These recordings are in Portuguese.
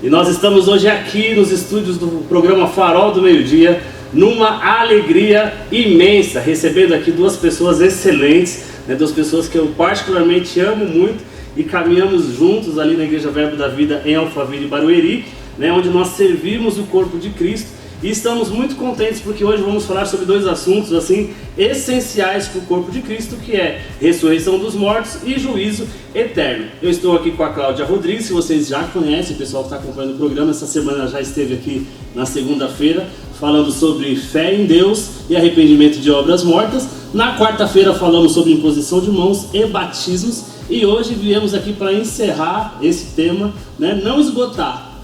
E nós estamos hoje aqui nos estúdios do programa Farol do Meio-Dia, numa alegria imensa, recebendo aqui duas pessoas excelentes, duas pessoas que eu particularmente amo muito e caminhamos juntos ali na Igreja Verbo da Vida em Alphaville e Barueri, onde nós servimos o corpo de Cristo. E estamos muito contentes porque hoje vamos falar sobre dois assuntos assim essenciais para o corpo de Cristo, que é ressurreição dos mortos e juízo eterno. Eu estou aqui com a Cláudia Rodrigues, que vocês já conhecem, o pessoal que está acompanhando o programa, essa semana já esteve aqui na segunda-feira falando sobre fé em Deus e arrependimento de obras mortas. Na quarta-feira falamos sobre imposição de mãos e batismos, e hoje viemos aqui para encerrar esse tema, não esgotar,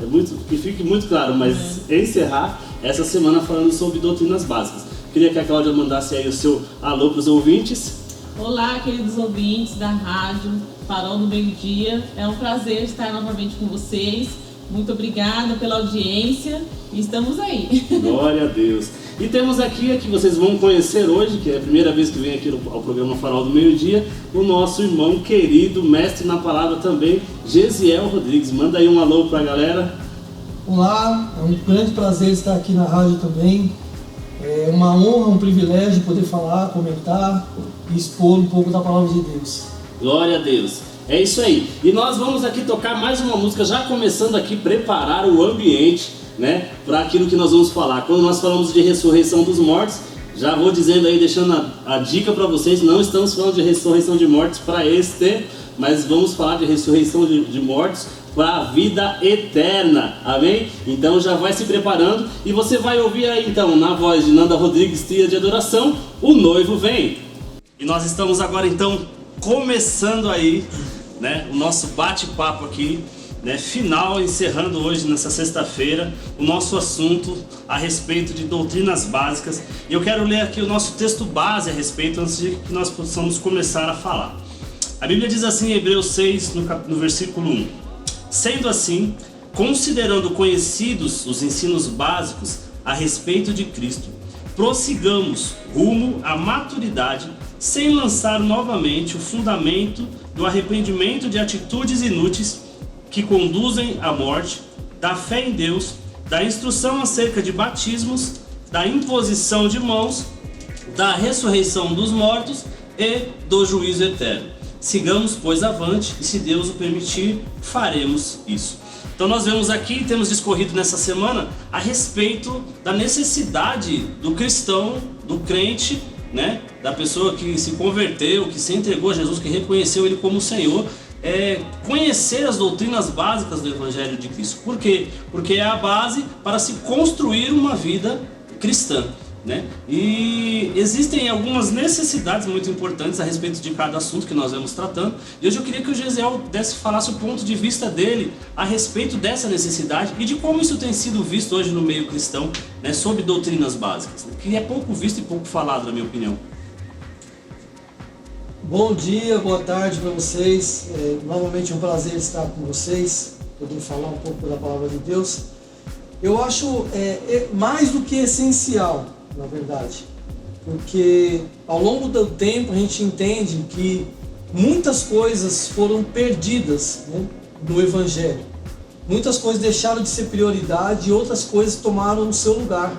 que fique muito claro, mas encerrar essa semana falando sobre doutrinas básicas. Queria que a Cláudia mandasse aí o seu alô para os ouvintes. Olá, queridos ouvintes da rádio Farol do Meio-Dia. É um prazer estar novamente com vocês. Muito obrigada pela audiência e estamos aí. Glória a Deus. E temos aqui, que vocês vão conhecer hoje, que é a primeira vez que vem aqui ao programa Farol do Meio-Dia, o nosso irmão querido, mestre na palavra também, Gesiel Rodrigues. Manda aí um alô para a galera. Olá, é um grande prazer estar aqui na rádio também. É uma honra, um privilégio poder falar, comentar e expor um pouco da palavra de Deus. Glória a Deus. É isso aí. E nós vamos aqui tocar mais uma música, já começando aqui preparar o ambiente, para aquilo que nós vamos falar. Quando nós falamos de ressurreição dos mortos, já vou dizendo aí, deixando a dica para vocês, não estamos falando de ressurreição de mortos para este, mas vamos falar de ressurreição de mortos para a vida eterna, amém? Então já vai se preparando e você vai ouvir aí então, na voz de Nanda Rodrigues, Tria de Adoração, O Noivo Vem. E nós estamos agora então começando aí, o nosso bate-papo aqui, final, encerrando hoje nessa sexta-feira o nosso assunto a respeito de doutrinas básicas. E eu quero ler aqui o nosso texto base a respeito antes de que nós possamos começar a falar. A Bíblia diz assim em Hebreus 6, no versículo 1. Sendo assim, considerando conhecidos os ensinos básicos a respeito de Cristo, prossigamos rumo à maturidade, sem lançar novamente o fundamento do arrependimento de atitudes inúteis que conduzem à morte, da fé em Deus, da instrução acerca de batismos, da imposição de mãos, da ressurreição dos mortos e do juízo eterno. Sigamos, pois, avante, e se Deus o permitir, faremos isso. Então nós vemos aqui, temos discorrido nessa semana a respeito da necessidade do cristão, do crente, da pessoa que se converteu, que se entregou a Jesus, que reconheceu Ele como Senhor, conhecer as doutrinas básicas do Evangelho de Cristo. Por quê? Porque é a base para se construir uma vida cristã. E existem algumas necessidades muito importantes a respeito de cada assunto que nós vamos tratando. E hoje eu queria que o Gesiel falasse o ponto de vista dele a respeito dessa necessidade e de como isso tem sido visto hoje no meio cristão, sobre doutrinas básicas, que é pouco visto e pouco falado, na minha opinião. Bom dia, boa tarde para vocês. Novamente um prazer estar com vocês, poder falar um pouco da palavra de Deus. Eu acho mais do que essencial, na verdade, porque ao longo do tempo a gente entende que muitas coisas foram perdidas no Evangelho. Muitas coisas deixaram de ser prioridade e outras coisas tomaram o seu lugar.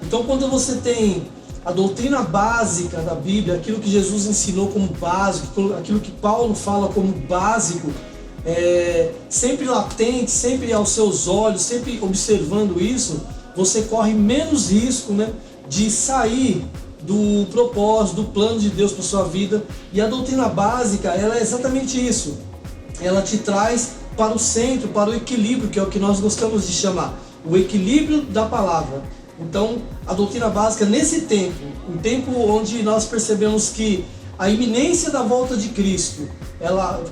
Então quando você tem a doutrina básica da Bíblia, aquilo que Jesus ensinou como básico, aquilo que Paulo fala como básico, sempre latente, sempre aos seus olhos, sempre observando isso, você corre menos risco de sair do propósito, do plano de Deus para sua vida. E a doutrina básica, ela é exatamente isso. Ela te traz para o centro, para o equilíbrio, que é o que nós gostamos de chamar, o equilíbrio da palavra. Então, a doutrina básica, nesse tempo, um tempo onde nós percebemos que a iminência da volta de Cristo,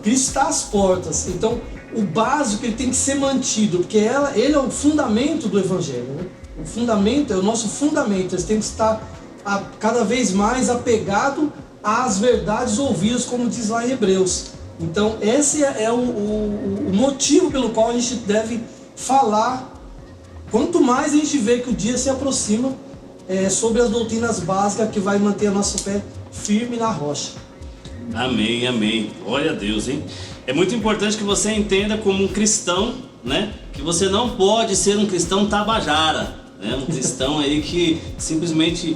Cristo está às portas. Então, o básico ele tem que ser mantido, porque ele é o fundamento do Evangelho. O fundamento é o nosso fundamento. Ele tem que estar cada vez mais apegado às verdades ouvidas, como diz lá em Hebreus. Então, esse é o motivo pelo qual a gente deve falar. Quanto mais a gente vê que o dia se aproxima, sobre as doutrinas básicas que vai manter a nossa fé firme na rocha. Amém, amém. Glória a Deus, hein? É muito importante que você entenda como um cristão, né, que você não pode ser um cristão tabajara, né, um cristão aí que simplesmente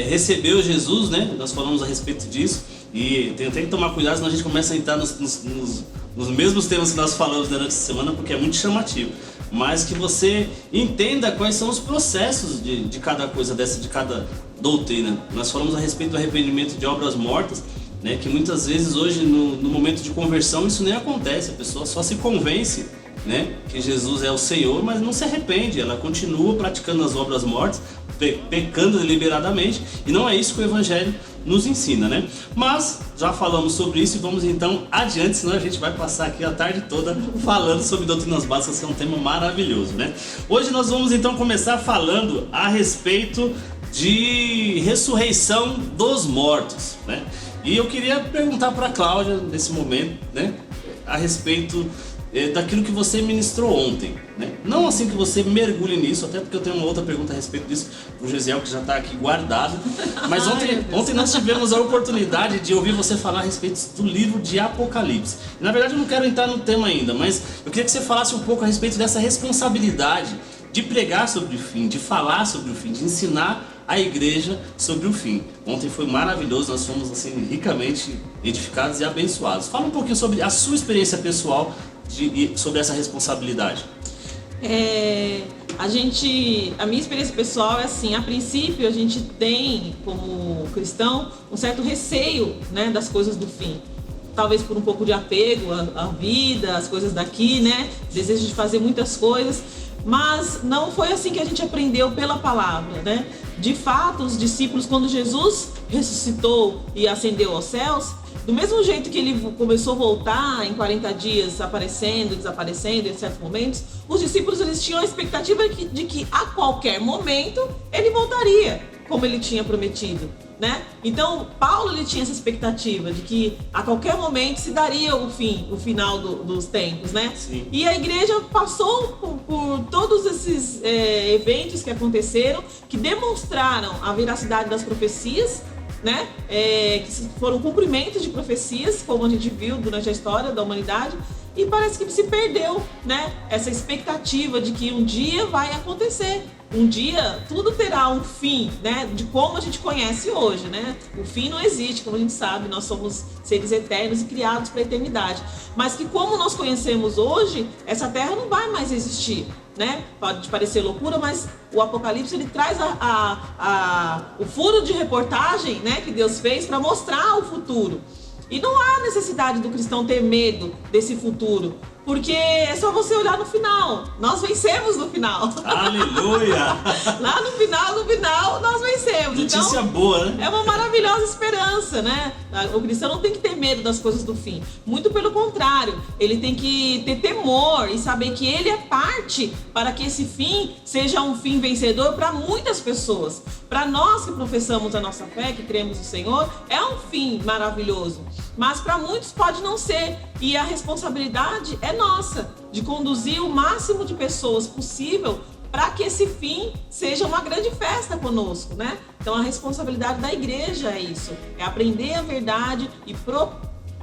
recebeu Jesus, né, nós falamos a respeito disso, e tem que tomar cuidado, senão a gente começa a entrar nos mesmos temas que nós falamos durante essa semana, porque é muito chamativo. Mas que você entenda quais são os processos de cada coisa dessa, de cada doutrina. Nós falamos a respeito do arrependimento de obras mortas, né, que muitas vezes hoje no momento de conversão isso nem acontece, a pessoa só se convence, né, que Jesus é o Senhor, mas não se arrepende, ela continua praticando as obras mortas, pecando deliberadamente, e não é isso que o Evangelho nos ensina, né? Mas já falamos sobre isso e vamos então adiante, senão a gente vai passar aqui a tarde toda falando sobre doutrinas básicas, que é um tema maravilhoso, né? Hoje nós vamos então começar falando a respeito de ressurreição dos mortos, né? E eu queria perguntar para a Cláudia nesse momento, né, a respeito daquilo que você ministrou ontem, né? Não assim que você mergulhe nisso, até porque eu tenho uma outra pergunta a respeito disso pro Gesiel, que já está aqui guardado. Mas ontem nós tivemos a oportunidade de ouvir você falar a respeito do livro de Apocalipse. E, na verdade eu não quero entrar no tema ainda, mas eu queria que você falasse um pouco a respeito dessa responsabilidade de pregar sobre o fim, de falar sobre o fim, de ensinar a igreja sobre o fim. Ontem foi maravilhoso, nós fomos assim ricamente edificados e abençoados. Fala um pouquinho sobre a sua experiência pessoal sobre essa responsabilidade. A minha experiência pessoal é assim, a princípio a gente tem, como cristão, um certo receio, né, das coisas do fim. Talvez por um pouco de apego à vida, às coisas daqui, né, desejo de fazer muitas coisas, mas não foi assim que a gente aprendeu pela palavra, né? De fato, os discípulos, quando Jesus ressuscitou e ascendeu aos céus, do mesmo jeito que ele começou a voltar em 40 dias, aparecendo, desaparecendo em certos momentos, os discípulos eles tinham a expectativa de que a qualquer momento ele voltaria, como ele tinha prometido, né? Então, Paulo ele tinha essa expectativa de que a qualquer momento se daria o final dos tempos, né? Sim. E a igreja passou por todos esses eventos que aconteceram, que demonstraram a veracidade das profecias, né? Que foram cumprimentos de profecias, como a gente viu durante a história da humanidade, e parece que se perdeu, né, essa expectativa de que um dia vai acontecer. Um dia tudo terá um fim, né, de como a gente conhece hoje, né? O fim não existe, como a gente sabe, nós somos seres eternos e criados para a eternidade. Mas que como nós conhecemos hoje, essa terra não vai mais existir, né? Pode parecer loucura, mas o Apocalipse ele traz o furo de reportagem, né, que Deus fez para mostrar o futuro. E não há necessidade do cristão ter medo desse futuro, porque é só você olhar no final. Nós vencemos no final. Aleluia! Lá no final, nós vencemos. Notícia então, boa, né? É uma maravilhosa esperança, né? O cristão não tem que ter medo das coisas do fim. Muito pelo contrário, ele tem que ter temor e saber que ele é parte para que esse fim seja um fim vencedor para muitas pessoas. Para nós que professamos a nossa fé, que cremos no Senhor, é um fim maravilhoso. Mas para muitos pode não ser. E a responsabilidade é nossa, de conduzir o máximo de pessoas possível para que esse fim seja uma grande festa conosco, né? Então a responsabilidade da igreja é isso, é aprender a verdade e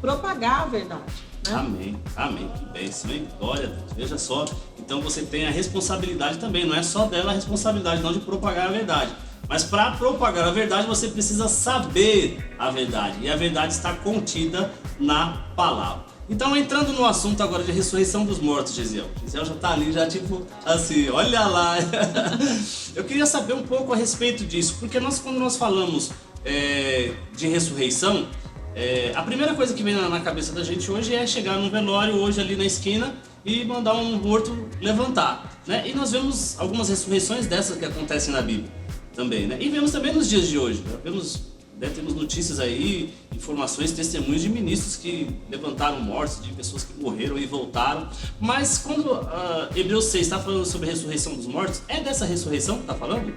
propagar a verdade, né? Amém, amém, que bênção, hein? Glória a Deus, veja só, então você tem a responsabilidade também, não é só dela a responsabilidade não de propagar a verdade, mas para propagar a verdade você precisa saber a verdade, e a verdade está contida na palavra. Então, entrando no assunto agora de ressurreição dos mortos, Gesiel já tá ali, já tipo assim, olha lá. Eu queria saber um pouco a respeito disso, porque quando nós falamos de ressurreição, a primeira coisa que vem na cabeça da gente hoje é chegar num velório hoje ali na esquina e mandar um morto levantar, né? E nós vemos algumas ressurreições dessas que acontecem na Bíblia também, né? E vemos também nos dias de hoje, né? Temos notícias aí, informações, testemunhos de ministros que levantaram mortos, de pessoas que morreram e voltaram. Mas quando Hebreus 6 está falando sobre a ressurreição dos mortos, é dessa ressurreição que está falando?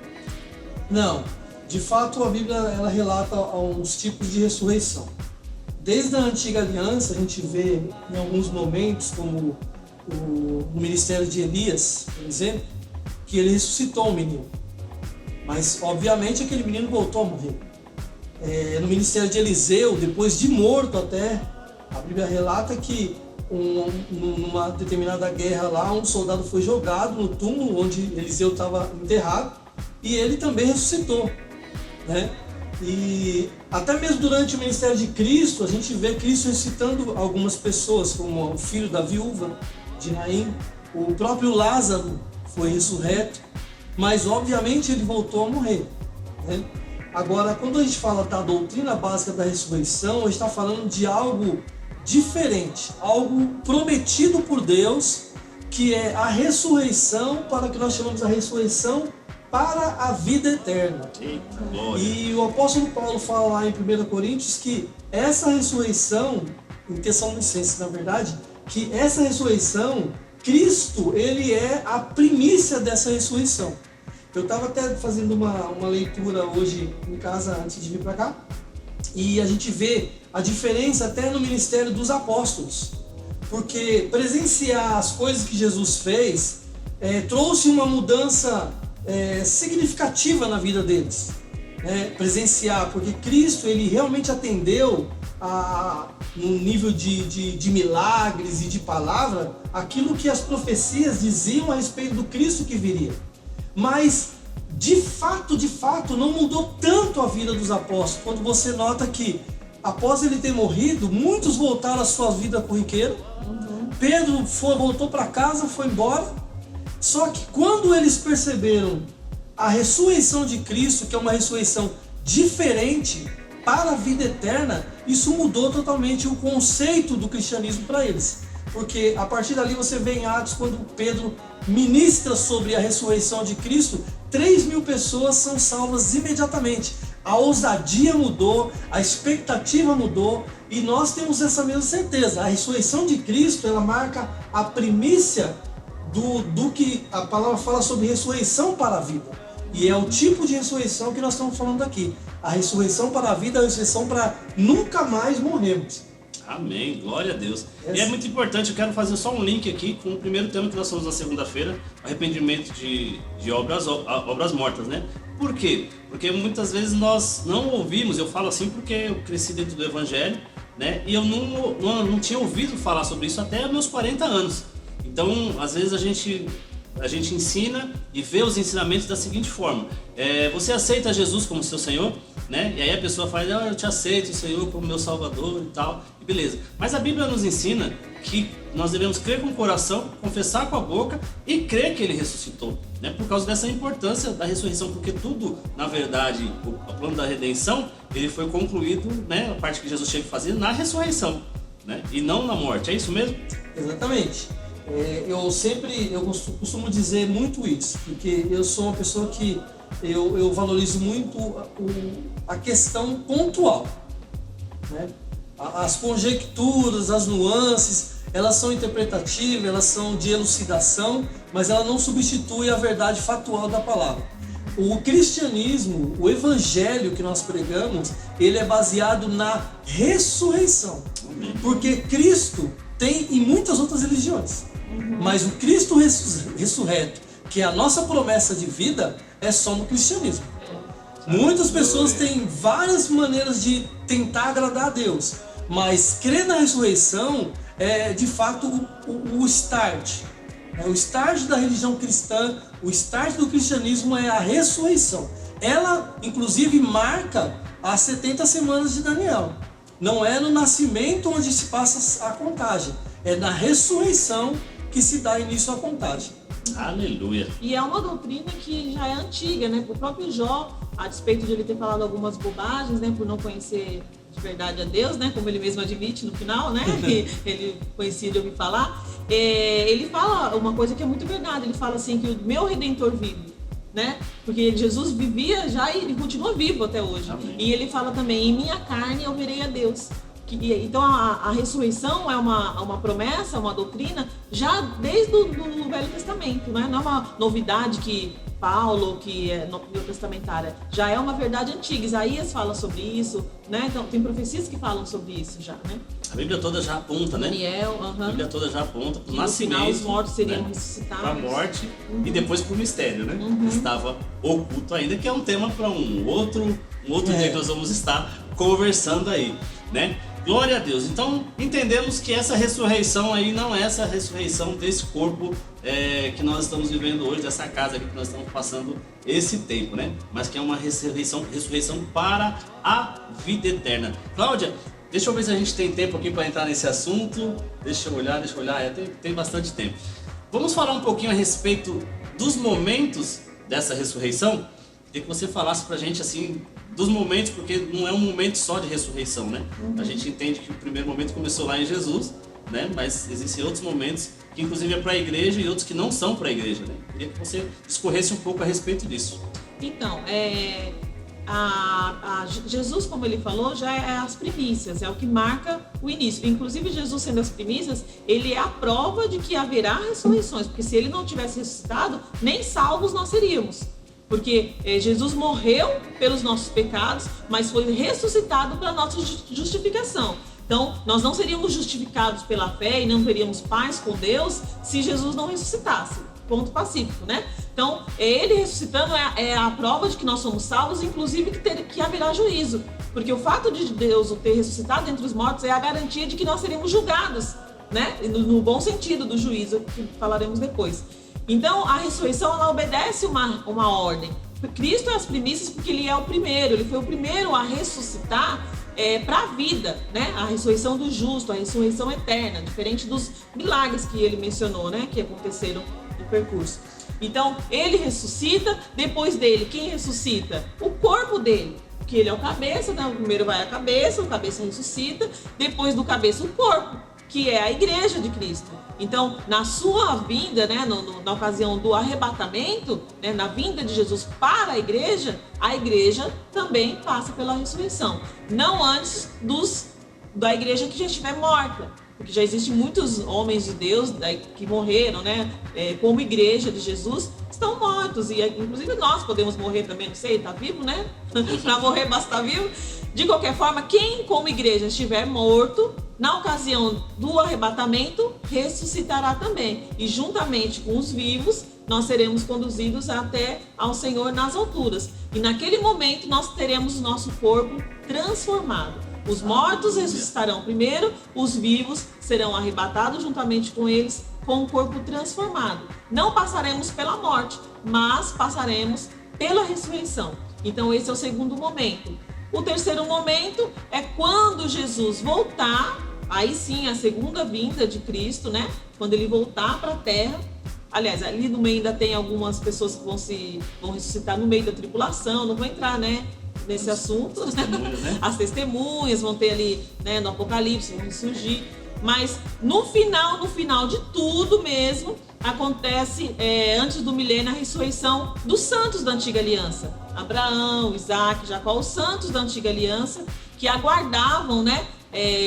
Não. De fato, a Bíblia ela relata uns tipos de ressurreição. Desde a Antiga Aliança, a gente vê em alguns momentos, como o ministério de Elias, por exemplo, que ele ressuscitou um menino. Mas, obviamente, aquele menino voltou a morrer. No ministério de Eliseu, depois de morto até, a Bíblia relata que numa determinada guerra lá, um soldado foi jogado no túmulo onde Eliseu estava enterrado e ele também ressuscitou, né? E até mesmo durante o ministério de Cristo, a gente vê Cristo ressuscitando algumas pessoas, como o filho da viúva de Naim, o próprio Lázaro foi ressurreto, mas obviamente ele voltou a morrer, né? Agora, quando a gente fala da doutrina básica da ressurreição, a gente está falando de algo diferente, algo prometido por Deus, que é a ressurreição, para que nós chamamos a ressurreição para a vida eterna. E o apóstolo Paulo fala lá em 1 Coríntios que essa ressurreição, em Tessalonicenses na verdade, que essa ressurreição, Cristo, ele é a primícia dessa ressurreição. Eu estava até fazendo uma leitura hoje em casa antes de vir para cá, e a gente vê a diferença até no ministério dos apóstolos, porque presenciar as coisas que Jesus fez trouxe uma mudança significativa na vida deles, né? Presenciar, porque Cristo ele realmente atendeu no nível de milagres e de palavra aquilo que as profecias diziam a respeito do Cristo que viria. Mas de fato não mudou tanto a vida dos apóstolos, quando você nota que após ele ter morrido, muitos voltaram à sua vida corriqueira. Pedro voltou para casa, foi embora. Só que quando eles perceberam a ressurreição de Cristo, que é uma ressurreição diferente para a vida eterna, isso mudou totalmente o conceito do cristianismo para eles. Porque a partir dali você vê em Atos, quando Pedro ministra sobre a ressurreição de Cristo, 3.000 pessoas são salvas imediatamente. A ousadia mudou, a expectativa mudou, e nós temos essa mesma certeza. A ressurreição de Cristo, ela marca a primícia do que a palavra fala sobre ressurreição para a vida. E é o tipo de ressurreição que nós estamos falando aqui. A ressurreição para a vida, a ressurreição para nunca mais morrermos. Amém, glória a Deus. E é muito importante, eu quero fazer só um link aqui com o primeiro tema que nós falamos na segunda-feira, arrependimento de obras mortas, né? Por quê? Porque muitas vezes nós não ouvimos, eu falo assim porque eu cresci dentro do Evangelho, né? E eu não tinha ouvido falar sobre isso até meus 40 anos. Então, às vezes a gente ensina e vê os ensinamentos da seguinte forma: você aceita Jesus como seu Senhor, né? E aí a pessoa fala, eu te aceito, Senhor, como meu Salvador e tal, e beleza. Mas a Bíblia nos ensina que nós devemos crer com o coração, confessar com a boca e crer que Ele ressuscitou, né? Por causa dessa importância da ressurreição, porque tudo, na verdade, o plano da redenção, ele foi concluído, né? A parte que Jesus tinha que fazer na ressurreição, né? E não na morte, é isso mesmo? Exatamente. Eu costumo dizer muito isso, porque eu sou uma pessoa que eu valorizo muito a questão pontual, né? As conjecturas, as nuances, elas são interpretativas, elas são de elucidação, mas ela não substitui a verdade fatual da palavra. O cristianismo, o evangelho que nós pregamos, ele é baseado na ressurreição, porque Cristo tem em muitas outras religiões, mas o Cristo ressurreto, que é a nossa promessa de vida, é só no cristianismo. Muitas pessoas têm várias maneiras de tentar agradar a Deus, mas crer na ressurreição é de fato o start. O start da religião cristã, o start do cristianismo é a ressurreição. Ela, inclusive, marca as 70 semanas de Daniel. Não é no nascimento onde se passa a contagem, é na ressurreição que se dá início à contagem. Aleluia. E é uma doutrina que já é antiga, né? O próprio Jó, a despeito de ele ter falado algumas bobagens, né? Por não conhecer de verdade a Deus, né? Como ele mesmo admite no final, né? Que ele conhecia de ouvir falar. Ele fala uma coisa que é muito verdade. Ele fala assim que o meu Redentor vive, né? Porque Jesus vivia já e ele continua vivo até hoje. Amém. E ele fala também, em minha carne eu verei a Deus. Então a ressurreição é uma promessa, uma doutrina já desde o Velho Testamento, né? Não é uma novidade que Paulo, que é neotestamentária, já é uma verdade antiga. Isaías fala sobre isso, né? Então tem profecias que falam sobre isso já, né? A Bíblia toda já aponta, né? Daniel, A Bíblia toda já aponta para o no nascimento, final os mortos seriam, né? ressuscitados. Para a morte e depois para o mistério, né? Que estava oculto ainda, que é um tema para um outro dia que nós vamos estar conversando aí, né? Glória a Deus. Então entendemos que essa ressurreição aí não é essa ressurreição desse corpo que nós estamos vivendo hoje, dessa casa aqui que nós estamos passando esse tempo, né? Mas que é uma ressurreição para a vida eterna. Cláudia, deixa eu ver se a gente tem tempo aqui para entrar nesse assunto. Deixa eu olhar, tem bastante tempo. Vamos falar um pouquinho a respeito dos momentos dessa ressurreição. Queria que você falasse pra gente assim dos momentos, porque não é um momento só de ressurreição, né? A gente entende que o primeiro momento começou lá em Jesus, né? Mas existem outros momentos que inclusive é para a igreja e outros que não são para a igreja, né? Queria que você discorresse um pouco a respeito disso. Então, Jesus, como ele falou, já é as primícias, é o que marca o início. Inclusive, Jesus sendo as primícias, ele é a prova de que haverá ressurreições, porque se ele não tivesse ressuscitado, nem salvos nós seríamos. Porque Jesus morreu pelos nossos pecados, mas foi ressuscitado para a nossa justificação. Então, nós não seríamos justificados pela fé e não teríamos paz com Deus se Jesus não ressuscitasse. Ponto pacífico, né? Então, ele ressuscitando é a prova de que nós somos salvos, inclusive que haverá juízo. Porque o fato de Deus o ter ressuscitado entre os mortos é a garantia de que nós seremos julgados, né? No bom sentido do juízo, que falaremos depois. Então, a ressurreição, ela obedece uma ordem. Cristo é as primícias porque ele é o primeiro, ele foi o primeiro a ressuscitar para a vida, né? A ressurreição do justo, a ressurreição eterna, diferente dos milagres que ele mencionou, né? Que aconteceram no percurso. Então, ele ressuscita, depois dele, quem ressuscita? O corpo dele, que ele é o cabeça, né? Primeiro vai a cabeça, o cabeça ressuscita, depois do cabeça o corpo, que é a igreja de Cristo. Então, na sua vinda, né, na ocasião do arrebatamento, né, na vinda de Jesus para a igreja também passa pela ressurreição. Não antes da igreja que já estiver morta, porque já existem muitos homens de Deus que morreram, né, como igreja de Jesus, estão mortos. E inclusive nós podemos morrer também, não sei, tá vivo, né? Para morrer basta estar vivo. De qualquer forma, quem como igreja estiver morto, na ocasião do arrebatamento, ressuscitará também. E juntamente com os vivos, nós seremos conduzidos até ao Senhor nas alturas. E naquele momento, nós teremos o nosso corpo transformado. Os mortos ressuscitarão primeiro, os vivos serão arrebatados juntamente com eles, com o corpo transformado. Não passaremos pela morte, mas passaremos pela ressurreição. Então, esse é o segundo momento. O terceiro momento é quando Jesus voltar, aí sim a segunda vinda de Cristo, né? Quando ele voltar para a terra. Aliás, ali no meio ainda tem algumas pessoas que vão ressuscitar no meio da tribulação, não vou entrar, né, nesse assunto. Né? As testemunhas vão ter ali, né, no Apocalipse, vão surgir. Mas no final de tudo mesmo, acontece antes do milênio a ressurreição dos santos da antiga aliança. Abraão, Isaac, Jacó, os santos da antiga aliança que aguardavam, né?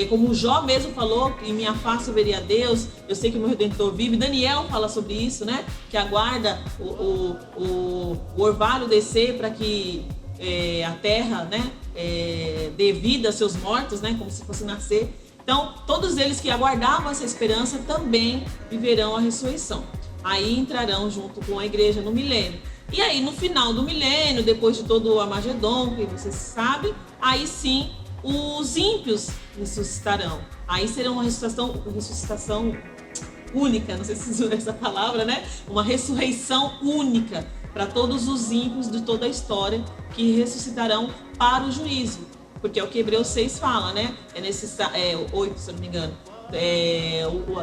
Como Jó mesmo falou, em minha face eu veria a Deus, eu sei que o meu Redentor vive. Daniel fala sobre isso, né? Que aguarda o orvalho descer para que a terra, né, dê vida a seus mortos, né? Como se fosse nascer. Então, todos eles que aguardavam essa esperança também viverão a ressurreição. Aí entrarão junto com a igreja no milênio. E aí, no final do milênio, depois de todo o Armagedon, que vocês sabem, aí sim os ímpios ressuscitarão. Aí será uma ressuscitação única, não sei se usa essa palavra, né? Uma ressurreição única para todos os ímpios de toda a história que ressuscitarão para o juízo. Porque é o que Hebreus 6 fala, né? 8, se eu não me engano.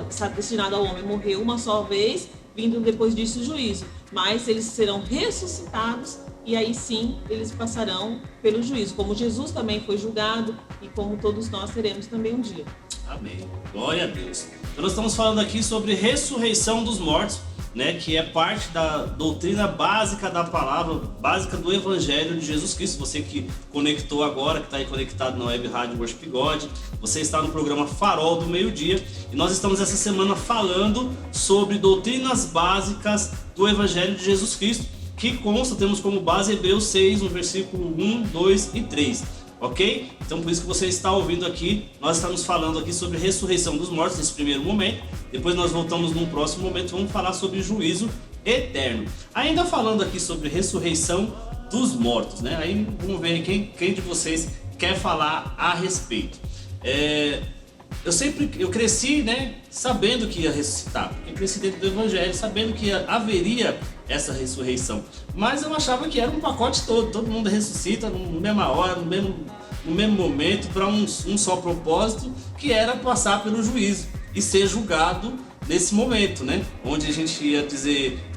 Está destinado ao homem morrer uma só vez, vindo depois disso o juízo. Mas eles serão ressuscitados e aí sim eles passarão pelo juízo. Como Jesus também foi julgado e como todos nós teremos também um dia. Amém. Glória a Deus. Então nós estamos falando aqui sobre ressurreição dos mortos, né, que é parte da doutrina básica da palavra, básica do Evangelho de Jesus Cristo. Você que conectou agora, que está aí conectado na Web Rádio Worship God, você está no programa Farol do Meio-Dia e nós estamos essa semana falando sobre doutrinas básicas do Evangelho de Jesus Cristo, que consta, temos como base Hebreus 6, no versículo 1, 2 e 3. Ok? Então por isso que você está ouvindo aqui, nós estamos falando aqui sobre ressurreição dos mortos nesse primeiro momento, depois nós voltamos num próximo momento, vamos falar sobre juízo eterno. Ainda falando aqui sobre ressurreição dos mortos, né? Aí vamos ver quem de vocês quer falar a respeito. eu cresci, né, sabendo que ia ressuscitar, porque eu cresci dentro do Evangelho, sabendo que haveria essa ressurreição. Mas eu achava que era um pacote todo mundo ressuscita na mesma hora, no mesmo momento, para um só propósito, que era passar pelo juízo e ser julgado nesse momento, né? Onde a gente ia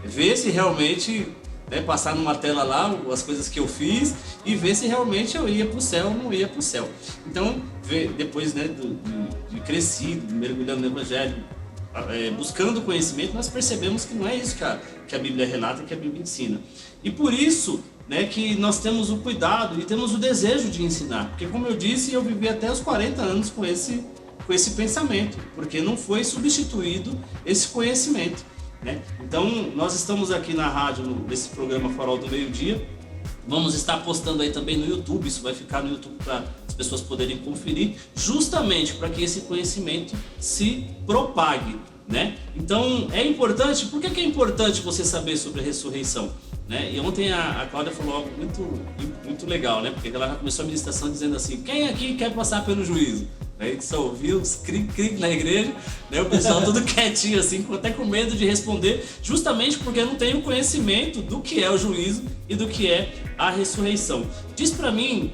ver se realmente, né, passar numa tela lá as coisas que eu fiz e ver se realmente eu ia para o céu ou não ia para o céu. Então, depois, né, de crescido, mergulhando no Evangelho, buscando conhecimento, nós percebemos que não é isso que a Bíblia relata, que a Bíblia ensina. E por isso, né, que nós temos o cuidado e temos o desejo de ensinar. Porque, como eu disse, eu vivi até os 40 anos com esse pensamento, porque não foi substituído esse conhecimento, né? Então, nós estamos aqui na rádio, nesse programa Farol do Meio-Dia. Vamos estar postando aí também no YouTube, isso vai ficar no YouTube para as pessoas poderem conferir, justamente para que esse conhecimento se propague, né? Então, é importante. Por que é importante você saber sobre a ressurreição? Né? E ontem a Cláudia falou algo muito legal, né? Porque ela já começou a ministração dizendo assim: quem aqui quer passar pelo juízo? Aí que só ouviu os cri-cri na igreja, né? O pessoal tudo quietinho assim, até com medo de responder, justamente porque não tem o conhecimento do que é o juízo e do que é a ressurreição. Diz pra mim,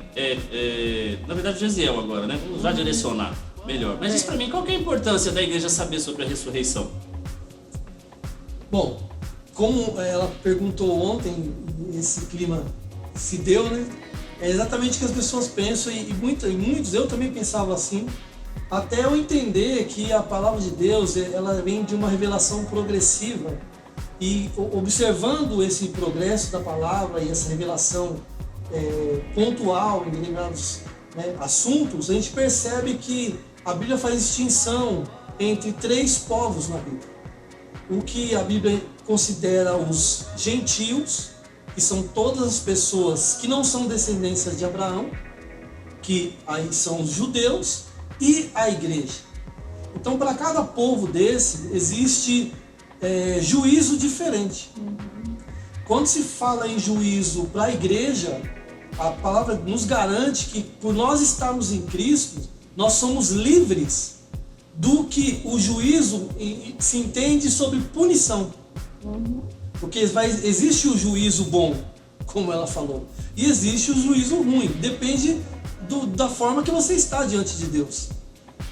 na verdade Gesiel agora, né? Vamos já direcionar melhor. Mas diz pra mim, qual que é a importância da igreja saber sobre a ressurreição? Bom, como ela perguntou ontem, esse clima se deu, né? É exatamente o que as pessoas pensam e muitos, eu também pensava assim, até eu entender que a palavra de Deus, ela vem de uma revelação progressiva, e observando esse progresso da palavra e essa revelação pontual em determinados, né, assuntos, a gente percebe que a Bíblia faz distinção entre 3 povos na Bíblia. O que a Bíblia considera os gentios, que são todas as pessoas que não são descendências de Abraão, que aí são os judeus, e a igreja. Então, para cada povo desse, existe juízo diferente. Quando se fala em juízo para a igreja, a palavra nos garante que, por nós estarmos em Cristo, nós somos livres do que o juízo se entende sobre punição. Porque existe o juízo bom, como ela falou, e existe o juízo ruim. Depende da forma que você está diante de Deus.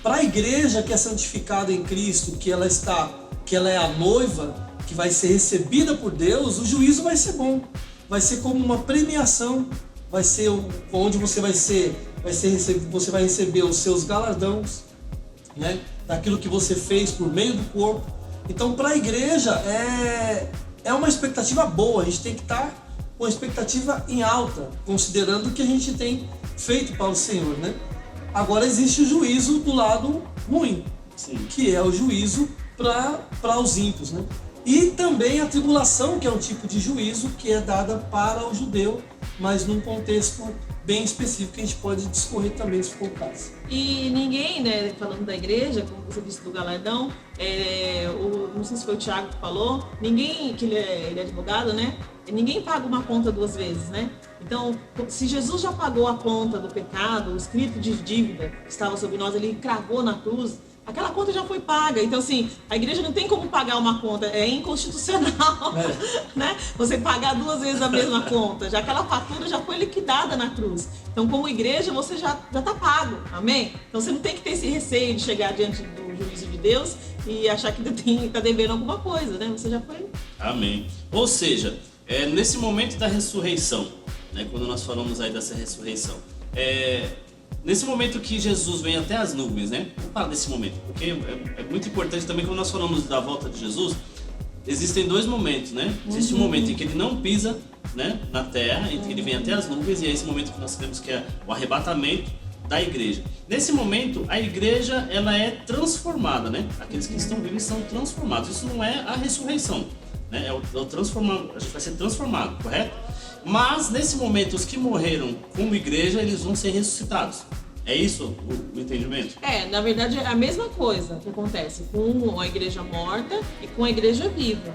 Para a igreja que é santificada em Cristo, que ela é a noiva, que vai ser recebida por Deus, o juízo vai ser bom. Vai ser como uma premiação, vai ser onde você você vai receber os seus galardões, né, daquilo que você fez por meio do corpo. Então, para a igreja é uma expectativa boa, a gente tem que estar com a expectativa em alta, considerando o que a gente tem feito para o Senhor, né? Agora existe o juízo do lado ruim, sim, que é o juízo para os ímpios, né? E também a tribulação, que é um tipo de juízo que é dada para o judeu, mas num contexto bem específico que a gente pode discorrer também, se for o caso. E ninguém, né, falando da igreja, como você disse do galardão, não sei se foi o Thiago que falou, ninguém, que ele é advogado, né? Ninguém paga uma conta 2 vezes, né? Então, se Jesus já pagou a conta do pecado, o escrito de dívida que estava sobre nós, ele cravou na cruz, aquela conta já foi paga. Então, assim, a igreja não tem como pagar uma conta, é inconstitucional, né? Você pagar 2 vezes a mesma conta, já aquela fatura já foi liquidada na cruz. Então, como igreja, você já está pago, amém? Então, você não tem que ter esse receio de chegar diante do juízo de Deus e achar que está devendo alguma coisa, né? Você já foi... Amém. Ou seja, nesse momento da ressurreição, né, quando nós falamos aí dessa ressurreição, nesse momento que Jesus vem até as nuvens, né? Vamos falar desse momento, porque é muito importante também. Quando nós falamos da volta de Jesus, existem 2 momentos, né? Existe um momento em que ele não pisa, né, na terra, em que ele vem até as nuvens, e é esse momento que nós sabemos que é o arrebatamento da igreja. Nesse momento, a igreja, ela é transformada, né? Aqueles que estão vivos são transformados. Isso não é a ressurreição, né? A gente vai ser transformado, correto? Mas nesse momento, os que morreram como igreja, eles vão ser ressuscitados. É isso o entendimento? Na verdade é a mesma coisa que acontece com a igreja morta e com a igreja viva.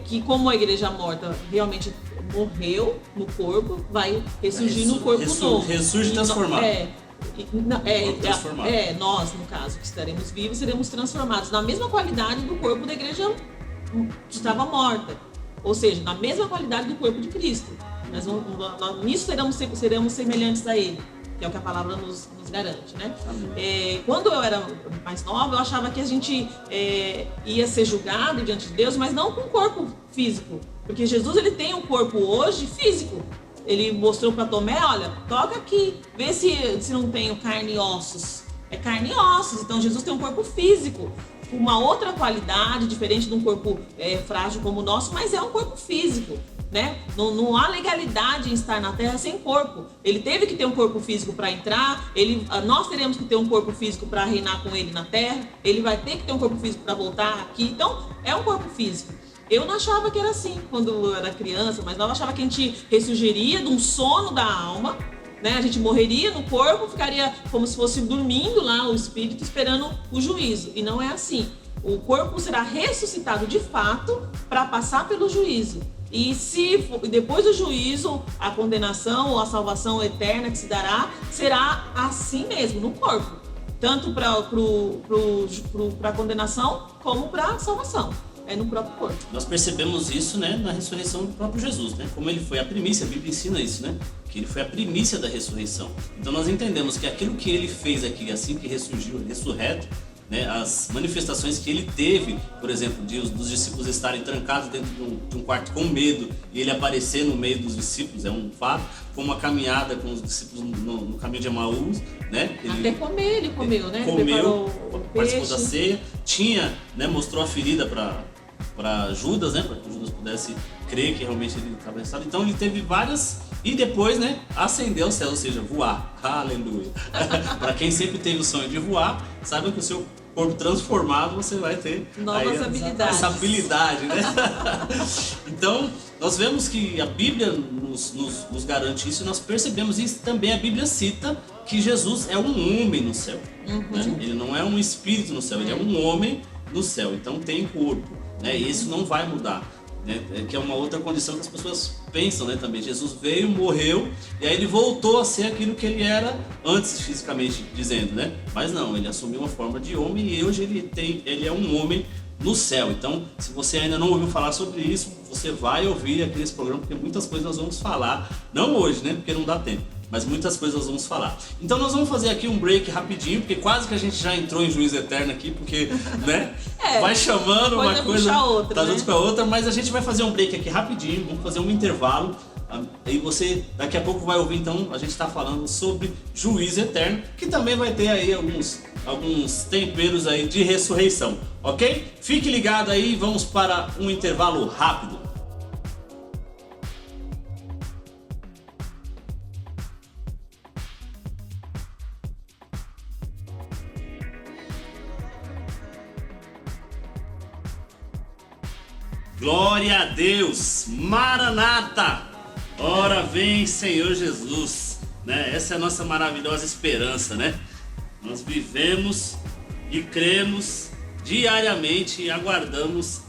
Que como a igreja morta realmente morreu no corpo, vai ressurgir no corpo novo. Ressurge transformado. transformado. Nós, no caso, que estaremos vivos, seremos transformados na mesma qualidade do corpo da igreja que estava morta. Ou seja, na mesma qualidade do corpo de Cristo. Nisso seremos semelhantes a Ele, que é o que a palavra nos garante, né? Quando eu era mais nova, eu achava que a gente ia ser julgado diante de Deus, mas não com o corpo físico. Porque Jesus, ele tem um corpo hoje físico. Ele mostrou para Tomé, olha, toca aqui, vê se não tenho carne e ossos. É carne e ossos, então Jesus tem um corpo físico, com uma outra qualidade, diferente de um corpo frágil como o nosso, mas é um corpo físico, né? Não há legalidade em estar na Terra sem corpo. Ele teve que ter um corpo físico para entrar, nós teremos que ter um corpo físico para reinar com ele na Terra, ele vai ter que ter um corpo físico para voltar aqui, então é um corpo físico. Eu não achava que era assim quando eu era criança, mas não achava que a gente ressurgiria de um sono da alma, né? A gente morreria no corpo, ficaria como se fosse dormindo lá o espírito esperando o juízo. E não é assim. O corpo será ressuscitado de fato para passar pelo juízo. E se depois do juízo, a condenação ou a salvação eterna que se dará, será assim mesmo, no corpo. Tanto para a condenação como para a salvação. É no próprio corpo. Nós percebemos isso, né, na ressurreição do próprio Jesus, né? Como ele foi a primícia, a Bíblia ensina isso, né? Que ele foi a primícia da ressurreição. Então nós entendemos que aquilo que ele fez aqui, assim que ressurgiu, ressurreto, né, as manifestações que ele teve, por exemplo, dos discípulos estarem trancados dentro de um quarto com medo e ele aparecer no meio dos discípulos, é um fato. Foi uma caminhada com os discípulos no caminho de Emaús, né? Até comer, ele comeu, né? Comeu, participou da ceia, né, mostrou a ferida para Judas, né, para que Judas pudesse crer que realmente ele estava ressuscitado. Então ele teve várias, e depois, né, ascendeu ao céu, ou seja, voar. Aleluia. Para quem sempre teve o sonho de voar, saiba que o seu corpo transformado você vai ter novas habilidades. Essa habilidade, né? Então nós vemos que a Bíblia nos garante isso, e nós percebemos isso também. A Bíblia cita que Jesus é um homem no céu, né? Ele não é um espírito no céu, ele é um homem no céu, então tem corpo, né? E isso não vai mudar, né? Que é uma outra condição que as pessoas pensam, né, também. Jesus veio, morreu, e aí ele voltou a ser aquilo que ele era antes, fisicamente dizendo, né? Mas não, ele assumiu uma forma de homem e hoje ele é um homem no céu. Então, se você ainda não ouviu falar sobre isso, você vai ouvir aqui nesse programa, porque muitas coisas nós vamos falar, não hoje, né, porque não dá tempo, mas muitas coisas nós vamos falar. Então nós vamos fazer aqui um break rapidinho, porque quase que a gente já entrou em Juízo Eterno aqui, porque, né, vai chamando uma coisa, outra, tá né? junto com a outra, mas a gente vai fazer um break aqui rapidinho, vamos fazer um intervalo, aí você daqui a pouco vai ouvir. Então a gente está falando sobre Juízo Eterno, que também vai ter aí alguns temperos aí de ressurreição, ok? Fique ligado aí, vamos para um intervalo rápido. Glória a Deus, Maranata, ora vem Senhor Jesus, né? Essa é a nossa maravilhosa esperança, né? Nós vivemos e cremos diariamente e aguardamos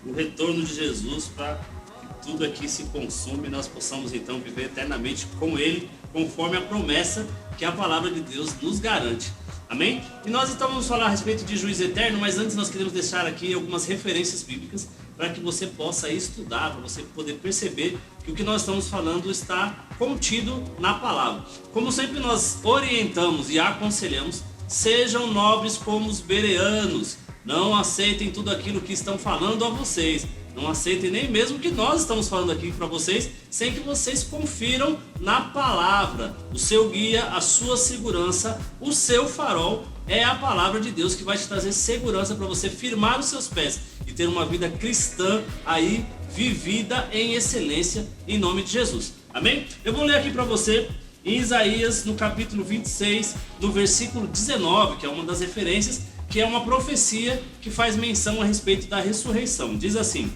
o retorno de Jesus para que tudo aqui se consuma e nós possamos então viver eternamente com Ele, conforme a promessa que a palavra de Deus nos garante. Amém? E nós então vamos falar a respeito de Juízo Eterno, mas antes nós queremos deixar aqui algumas referências bíblicas para que você possa estudar, para você poder perceber que o que nós estamos falando está contido na palavra. Como sempre nós orientamos e aconselhamos, sejam nobres como os bereanos, não aceitem tudo aquilo que estão falando a vocês, não aceitem nem mesmo o que nós estamos falando aqui para vocês, sem que vocês confiram na palavra. O seu guia, a sua segurança, o seu farol é a palavra de Deus, que vai te trazer segurança para você firmar os seus pés e ter uma vida cristã aí vivida em excelência, em nome de Jesus. Amém? Eu vou ler aqui para você em Isaías, no capítulo 26, no versículo 19, que é uma das referências, que é uma profecia que faz menção a respeito da ressurreição. Diz assim: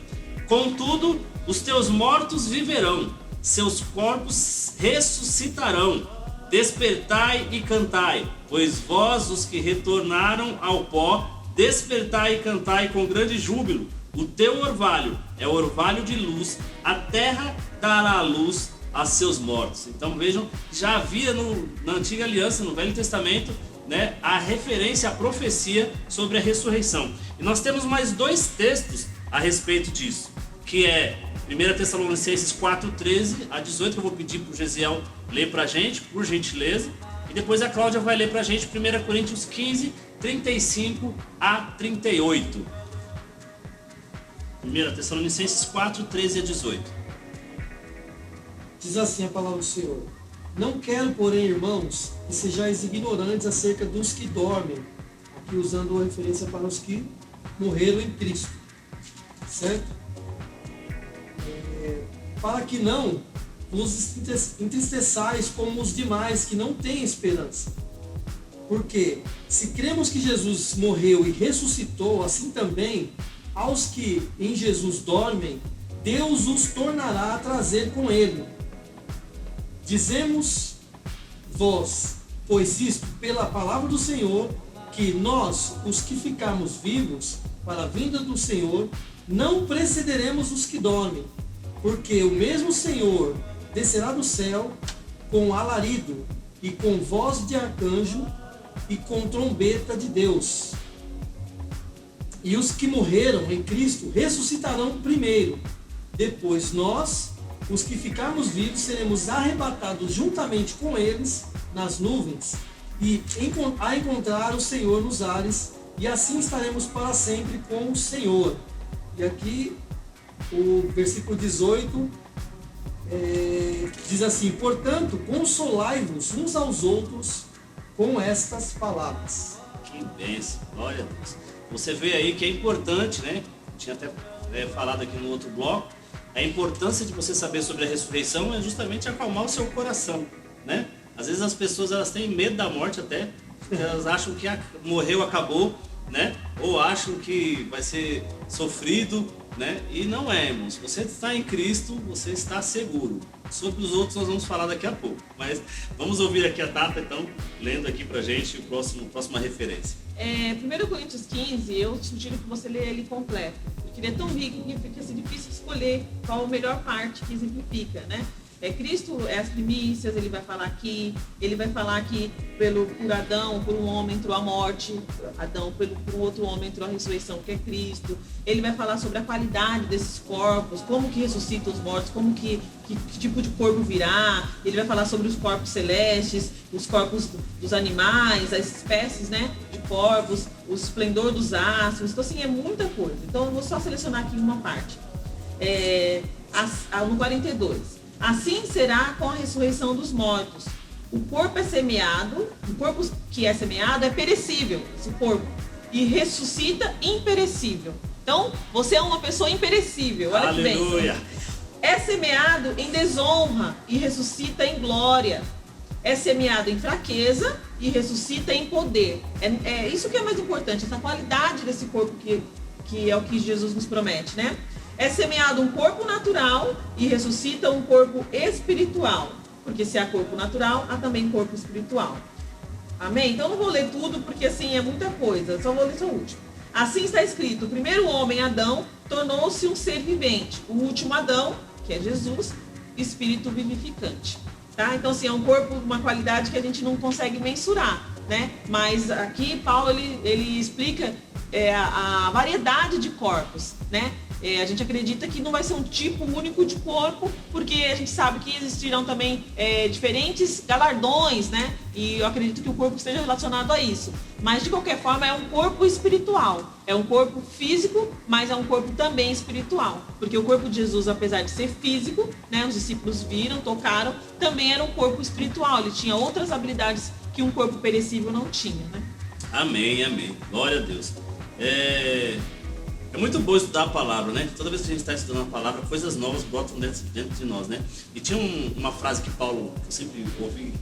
contudo, os teus mortos viverão, seus corpos ressuscitarão. Despertai e cantai, pois vós, os que retornaram ao pó, despertai e cantai com grande júbilo. O teu orvalho é orvalho de luz, a terra dará a luz a seus mortos. Então vejam, já havia na Antiga Aliança, no Velho Testamento, né, a referência, a profecia sobre a ressurreição. E nós temos mais 2 textos a respeito disso, que é 1 Tessalonicenses 4:13 a 18, que eu vou pedir para o Gesiel ler para a gente, por gentileza. E depois a Cláudia vai ler para a gente 1 Coríntios 15, 35 a 38. 1 Tessalonicenses 4, 13 a 18. Diz assim a palavra do Senhor: Não quero, porém, irmãos, que sejais ignorantes acerca dos que dormem, aqui usando uma referência para os que morreram em Cristo, certo? Para que não vos entristeçais como os demais que não têm esperança. Porque se cremos que Jesus morreu e ressuscitou, assim também aos que em Jesus dormem, Deus os tornará a trazer com ele. Dizemos vós, pois isto, pela palavra do Senhor, que nós, os que ficarmos vivos para a vinda do Senhor, não precederemos os que dormem, porque o mesmo Senhor descerá do céu com alarido e com voz de arcanjo e com trombeta de Deus. E os que morreram em Cristo ressuscitarão primeiro. Depois nós, os que ficarmos vivos, seremos arrebatados juntamente com eles nas nuvens e a encontrar o Senhor nos ares, e assim estaremos para sempre com o Senhor. E aqui o versículo 18 diz assim: Portanto, consolai-vos uns aos outros com estas palavras. Que bênção, glória a Deus. Você vê aí que é importante, né? Tinha até falado aqui no outro bloco, a importância de você saber sobre a ressurreição é justamente acalmar o seu coração, né? Às vezes as pessoas, elas têm medo da morte até, elas acham que morreu, acabou, né? Ou acham que vai ser sofrido, né? E não é, irmãos. Você está em Cristo, você está seguro. Sobre os outros nós vamos falar daqui a pouco, mas vamos ouvir aqui a Tata, então, lendo aqui pra gente a próxima referência. 1 Coríntios 15, eu sugiro que você leia ele completo, porque ele é tão rico que fica assim, difícil escolher qual a melhor parte que exemplifica, né? Cristo é as primícias, ele vai falar aqui que por Adão, por um homem entrou a morte, Adão, por um outro homem entrou a ressurreição, que é Cristo. Ele vai falar sobre a qualidade desses corpos, como que ressuscitam os mortos, que tipo de corpo virá. Ele vai falar sobre os corpos celestes, os corpos dos animais, as espécies, né, de corpos, o esplendor dos astros. Então, assim, é muita coisa. Então, eu vou só selecionar aqui uma parte. No 42. Assim será com a ressurreição dos mortos. O corpo é semeado, o corpo que é semeado é perecível, esse corpo, e ressuscita imperecível. Então, você é uma pessoa imperecível, olha que bênção. Aleluia! É semeado em desonra e ressuscita em glória. É semeado em fraqueza e ressuscita em poder. É isso que é mais importante, essa qualidade desse corpo que é o que Jesus nos promete, né? É semeado um corpo natural e ressuscita um corpo espiritual. Porque se há corpo natural, há também corpo espiritual. Amém? Então eu não vou ler tudo, porque assim é muita coisa. Só vou ler o último. Assim está escrito: o primeiro homem, Adão, tornou-se um ser vivente. O último Adão, que é Jesus, espírito vivificante. Tá? Então assim, é um corpo, uma qualidade que a gente não consegue mensurar, né? Mas aqui Paulo ele explica a variedade de corpos, né? A gente acredita que não vai ser um tipo único de corpo, porque a gente sabe que existirão também diferentes galardões, né? E eu acredito que o corpo esteja relacionado a isso. Mas, de qualquer forma, é um corpo espiritual. É um corpo físico, mas é um corpo também espiritual. Porque o corpo de Jesus, apesar de ser físico, né? Os discípulos viram, tocaram, também era um corpo espiritual. Ele tinha outras habilidades que um corpo perecível não tinha, né? Amém, amém. Glória a Deus. É muito bom estudar a palavra, né? Toda vez que a gente está estudando a palavra, coisas novas brotam dentro de nós, né? E tinha uma frase que Paulo, eu sempre ouvi,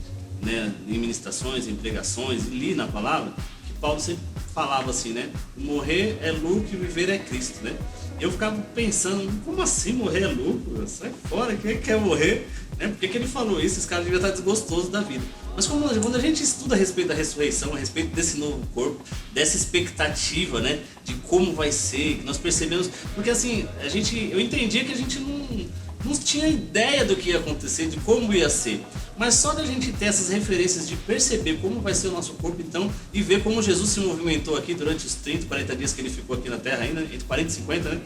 né, em ministrações, em pregações, e li na palavra, que Paulo sempre falava assim, né? Morrer é lucro e viver é Cristo, né? Eu ficava pensando, como assim morrer é lucro? Sai fora, quem quer morrer? Né? Por que ele falou isso? Esse cara devia estar desgostoso da vida. Mas quando a gente estuda a respeito da ressurreição, a respeito desse novo corpo, dessa expectativa, né, de como vai ser, que nós percebemos, porque assim, eu entendia que a gente não tinha ideia do que ia acontecer, de como ia ser. Mas só da gente ter essas referências de perceber como vai ser o nosso corpo, então, e ver como Jesus se movimentou aqui durante os 30, 40 dias que ele ficou aqui na Terra ainda, entre 40 e 50, né?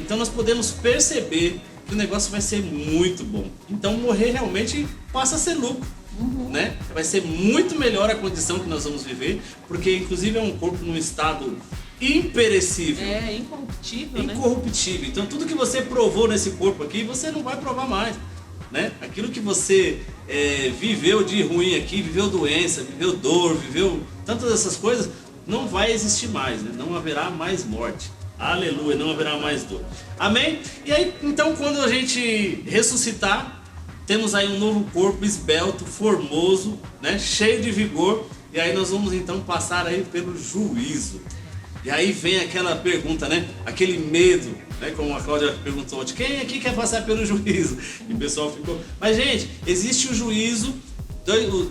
Então nós podemos perceber que o negócio vai ser muito bom. Então morrer realmente passa a ser lucro. Né? Vai ser muito melhor a condição que nós vamos viver, porque inclusive é um corpo num estado imperecível. Incorruptível, né? Incorruptível. Então tudo que você provou nesse corpo aqui, você não vai provar mais, né? Aquilo que você viveu de ruim aqui, viveu doença, viveu dor, viveu tantas essas coisas, não vai existir mais, né? Não haverá mais morte. Aleluia, não haverá mais dor. Amém? E aí, então, quando a gente ressuscitar, temos aí um novo corpo esbelto, formoso, né? Cheio de vigor. E aí nós vamos então passar aí pelo juízo. E aí vem aquela pergunta, né? Aquele medo, né? Como a Cláudia perguntou ontem, quem aqui quer passar pelo juízo? E o pessoal ficou... Mas gente, existe o juízo,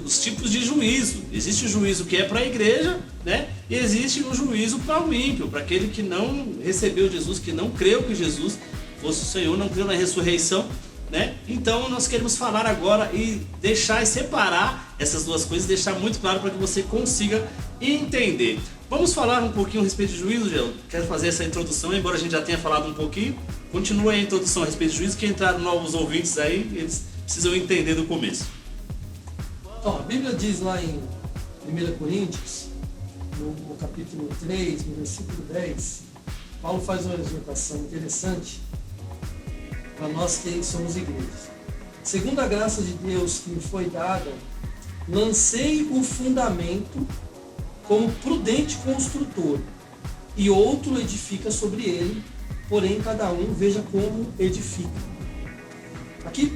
os tipos de juízo. Existe o juízo que é para a igreja, né? E existe o juízo para o ímpio, para aquele que não recebeu Jesus, que não creu que Jesus fosse o Senhor, não creu na ressurreição, né? Então nós queremos falar agora e deixar e separar essas duas coisas, deixar muito claro para que você consiga entender. Vamos falar um pouquinho a respeito de juízo, Gel? Quero fazer essa introdução, embora a gente já tenha falado um pouquinho. Continua aí a introdução a respeito de juízo, que entraram novos ouvintes aí, eles precisam entender do começo. Então, a Bíblia diz lá em 1 Coríntios, no capítulo 3, no versículo 10, Paulo faz uma exortação interessante para nós que somos igrejas. Segundo a graça de Deus que me foi dada, lancei o fundamento como prudente construtor, e outro edifica sobre ele, porém cada um veja como edifica. Aqui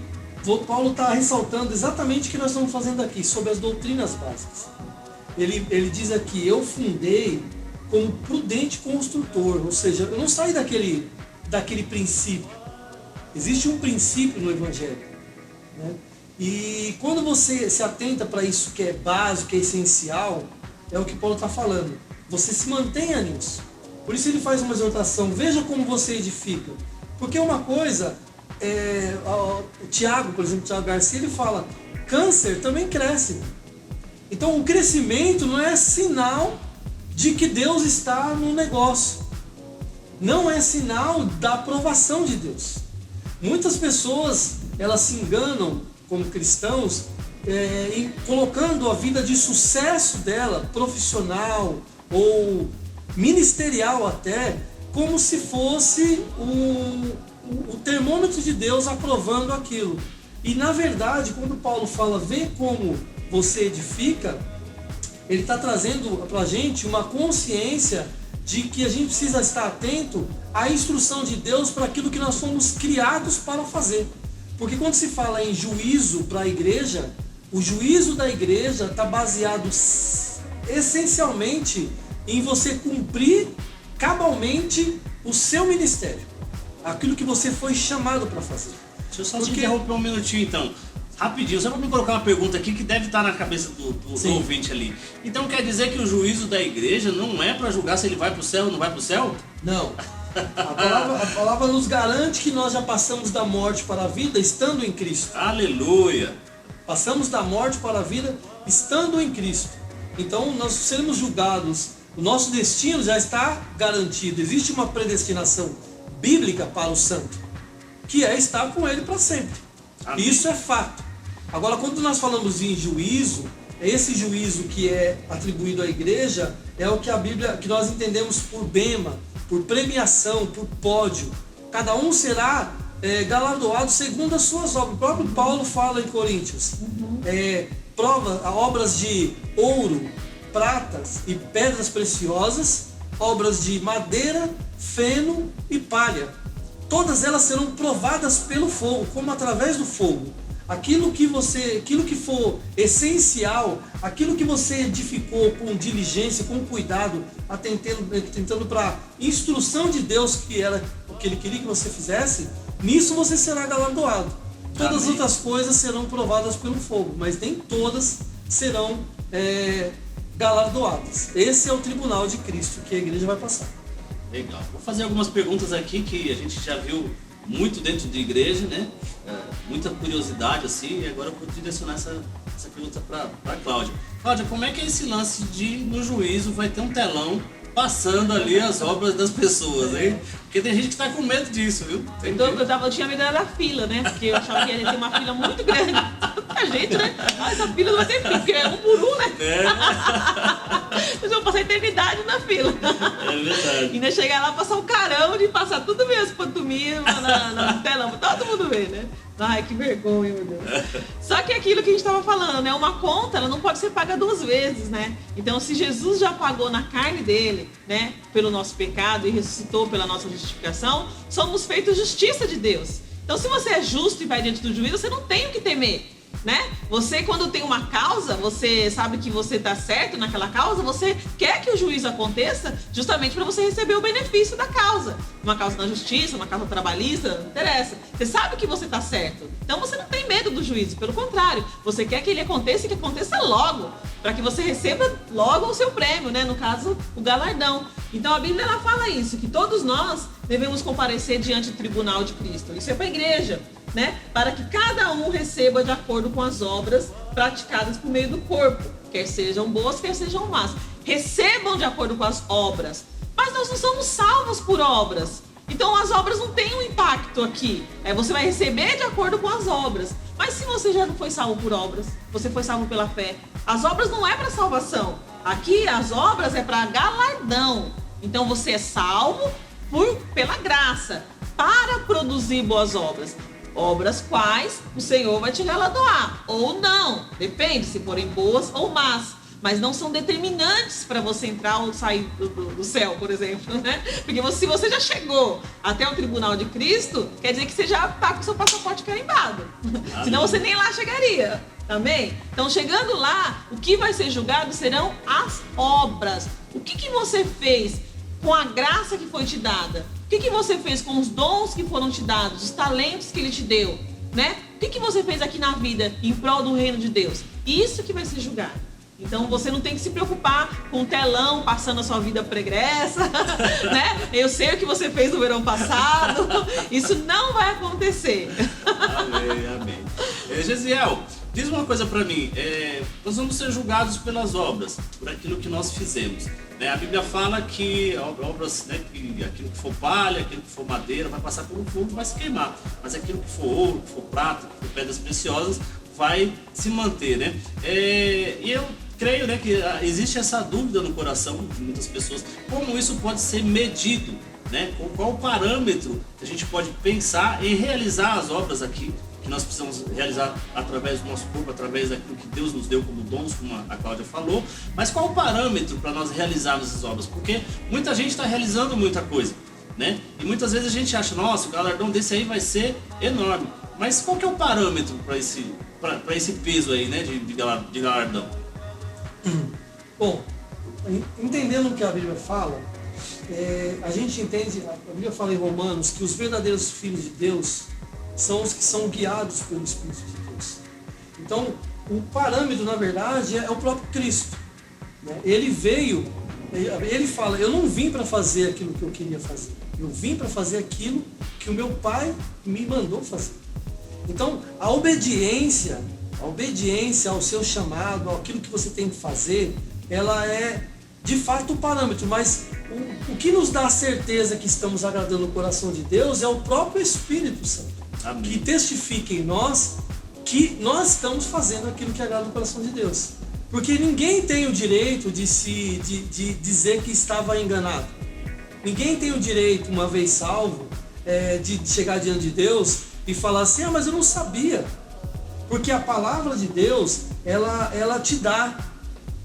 Paulo está ressaltando exatamente o que nós estamos fazendo aqui, sobre as doutrinas básicas. Ele diz aqui, eu fundei como prudente construtor, ou seja, eu não saí daquele princípio. Existe um princípio no Evangelho, né? E quando você se atenta para isso que é básico, que é essencial, é o que Paulo está falando. Você se mantenha nisso. Por isso ele faz uma exortação, veja como você edifica. Porque uma coisa, o Tiago, por exemplo, Tiago Garcia, ele fala, câncer também cresce. Então o crescimento não é sinal de que Deus está no negócio. Não é sinal da aprovação de Deus. Muitas pessoas, elas se enganam como cristãos, colocando a vida de sucesso dela, profissional ou ministerial até, como se fosse o termômetro de Deus aprovando aquilo. E na verdade, quando Paulo fala, vê como você edifica, ele está trazendo para a gente uma consciência de que a gente precisa estar atento à instrução de Deus para aquilo que nós fomos criados para fazer. Porque quando se fala em juízo para a igreja, o juízo da igreja está baseado essencialmente em você cumprir cabalmente o seu ministério, aquilo que você foi chamado para fazer. Deixa eu só te interromper um minutinho então, rapidinho, só para me colocar uma pergunta aqui que deve estar na cabeça do ouvinte ali. Então quer dizer que o juízo da igreja não é para julgar se ele vai para o céu ou não vai para o céu? Não. A palavra nos garante que nós já passamos da morte para a vida estando em Cristo. Aleluia! Passamos da morte para a vida estando em Cristo. Então nós seremos julgados, o nosso destino já está garantido. Existe uma predestinação bíblica para o santo, que é estar com ele para sempre. Amém. Isso é fato. Agora, quando nós falamos em juízo, esse juízo que é atribuído à igreja é o que a Bíblia, que nós entendemos por bema, por premiação, por pódio. Cada um será galardoado segundo as suas obras. O próprio Paulo fala em Coríntios, obras de ouro, pratas e pedras preciosas, obras de madeira, feno e palha. Todas elas serão provadas pelo fogo, como através do fogo. Aquilo que for essencial, aquilo que você edificou com diligência, com cuidado, atentando para a instrução de Deus que era o que ele queria que você fizesse, nisso você será galardoado. Todas as outras coisas serão provadas pelo fogo, mas nem todas serão galardoadas. Esse é o tribunal de Cristo que a igreja vai passar. Legal. Vou fazer algumas perguntas aqui que a gente já viu muito dentro de igreja, né? Muita curiosidade assim, e agora eu vou direcionar essa pergunta para Cláudia. Cláudia, como é que é esse lance de no juízo vai ter um telão passando ali as obras das pessoas, hein? Porque tem gente que tá com medo disso, viu? Eu tinha medo da fila, né? Porque eu achava que ia ter uma fila muito grande. Tanta gente, né? Essa fila não vai ter fila, porque é um por um, né? Mas eu vou passar a eternidade na fila. É verdade. E ainda chegar lá, passar um carão de passar tudo mesmo, pantomima, na telão, todo mundo vê, né? Ai, que vergonha, meu Deus. Só que aquilo que a gente estava falando, né? Uma conta, ela não pode ser paga duas vezes, né? Então, se Jesus já pagou na carne dele, né? Pelo nosso pecado e ressuscitou pela nossa justificação, somos feitos justiça de Deus. Então, se você é justo e vai diante do juízo, você não tem o que temer, né? Você, quando tem uma causa, você sabe que você está certo naquela causa, você quer que o juízo aconteça justamente para você receber o benefício da causa. Uma causa na justiça, uma causa trabalhista, não interessa. Você sabe que você está certo. Então você não tem medo do juízo, pelo contrário, você quer que ele aconteça e que aconteça logo, para que você receba logo o seu prêmio, né? No caso, o galardão. Então a Bíblia ela fala isso, que todos nós devemos comparecer diante do tribunal de Cristo. Isso é para a igreja, né? Para que cada um receba de acordo com as obras praticadas por meio do corpo, quer sejam boas, quer sejam más. Recebam de acordo com as obras. Mas nós não somos salvos por obras. Então as obras não têm um impacto aqui. Você vai receber de acordo com as obras. Mas se você já não foi salvo por obras, você foi salvo pela fé. As obras não é para salvação. Aqui as obras é para galardão. Então você é salvo pela graça, para produzir boas obras. Obras quais o Senhor vai te galardoar, ou não, depende se forem boas ou más, mas não são determinantes para você entrar ou sair do céu, por exemplo, né? Porque se você já chegou até o tribunal de Cristo, quer dizer que você já está com o seu passaporte carimbado, senão você nem lá chegaria, amém? Então chegando lá, o que vai ser julgado serão as obras. O que você fez com a graça que foi te dada? O que você fez com os dons que foram te dados, os talentos que ele te deu, né? O que você fez aqui na vida em prol do reino de Deus? Isso que vai ser julgado. Então você não tem que se preocupar com o telão passando a sua vida pregressa, né? Eu sei o que você fez no verão passado. Isso não vai acontecer. Amém, amém. Gesiel, diz uma coisa para mim. Nós vamos ser julgados pelas obras, por aquilo que nós fizemos. A Bíblia fala que obras, né, que aquilo que for palha, aquilo que for madeira, vai passar pelo fogo e vai se queimar. Mas aquilo que for ouro, que for prata, que for pedras preciosas, vai se manter, né? E eu creio, né, que existe essa dúvida no coração de muitas pessoas, como isso pode ser medido, né? Qual o parâmetro que a gente pode pensar em realizar as obras aqui, que nós precisamos realizar através do nosso corpo, através daquilo que Deus nos deu como dons, como a Cláudia falou. Mas qual o parâmetro para nós realizarmos essas obras? Porque muita gente está realizando muita coisa, né? E muitas vezes a gente acha, nossa, o galardão desse aí vai ser enorme. Mas qual que é o parâmetro para esse peso aí, né, de galardão? Bom, entendendo o que a Bíblia fala, a gente entende, a Bíblia fala em Romanos, que os verdadeiros filhos de Deus são os que são guiados pelo Espírito de Deus. Então, o parâmetro, na verdade, é o próprio Cristo, né? Ele veio, ele fala, eu não vim para fazer aquilo que eu queria fazer, eu vim para fazer aquilo que o meu Pai me mandou fazer. Então, a obediência ao seu chamado, àquilo que você tem que fazer, ela é de fato o parâmetro, mas o que nos dá a certeza que estamos agradando o coração de Deus é o próprio Espírito Santo. Amém. Que testifique em nós que nós estamos fazendo aquilo que agrada o coração de Deus. Porque ninguém tem o direito de dizer que estava enganado. Ninguém tem o direito, uma vez salvo, de chegar diante de Deus e falar assim, mas eu não sabia. Porque a palavra de Deus, ela te dá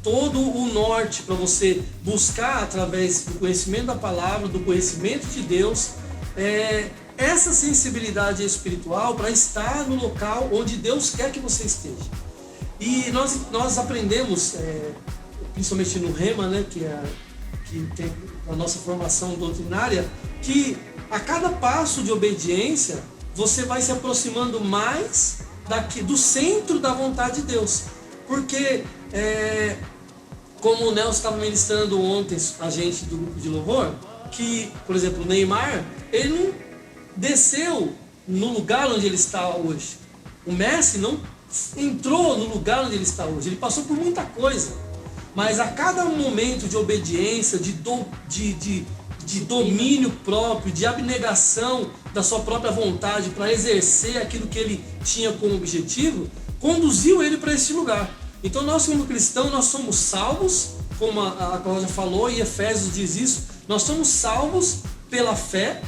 todo o norte para você buscar através do conhecimento da palavra, do conhecimento de Deus, essa sensibilidade espiritual para estar no local onde Deus quer que você esteja. E nós aprendemos, principalmente no Rema, né, que tem a nossa formação doutrinária, que a cada passo de obediência você vai se aproximando mais do centro da vontade de Deus. Porque, como o Nelson estava ministrando ontem a gente do grupo de louvor, que, por exemplo, o Neymar, ele não desceu no lugar onde ele está hoje. O Messi não entrou no lugar onde ele está hoje. Ele passou por muita coisa. Mas a cada momento de obediência, de domínio próprio, de abnegação da sua própria vontade para exercer aquilo que ele tinha como objetivo, conduziu ele para esse lugar. Então nós como cristãos, nós somos salvos, como a Cláudia falou, e Efésios diz isso, nós somos salvos pela fé,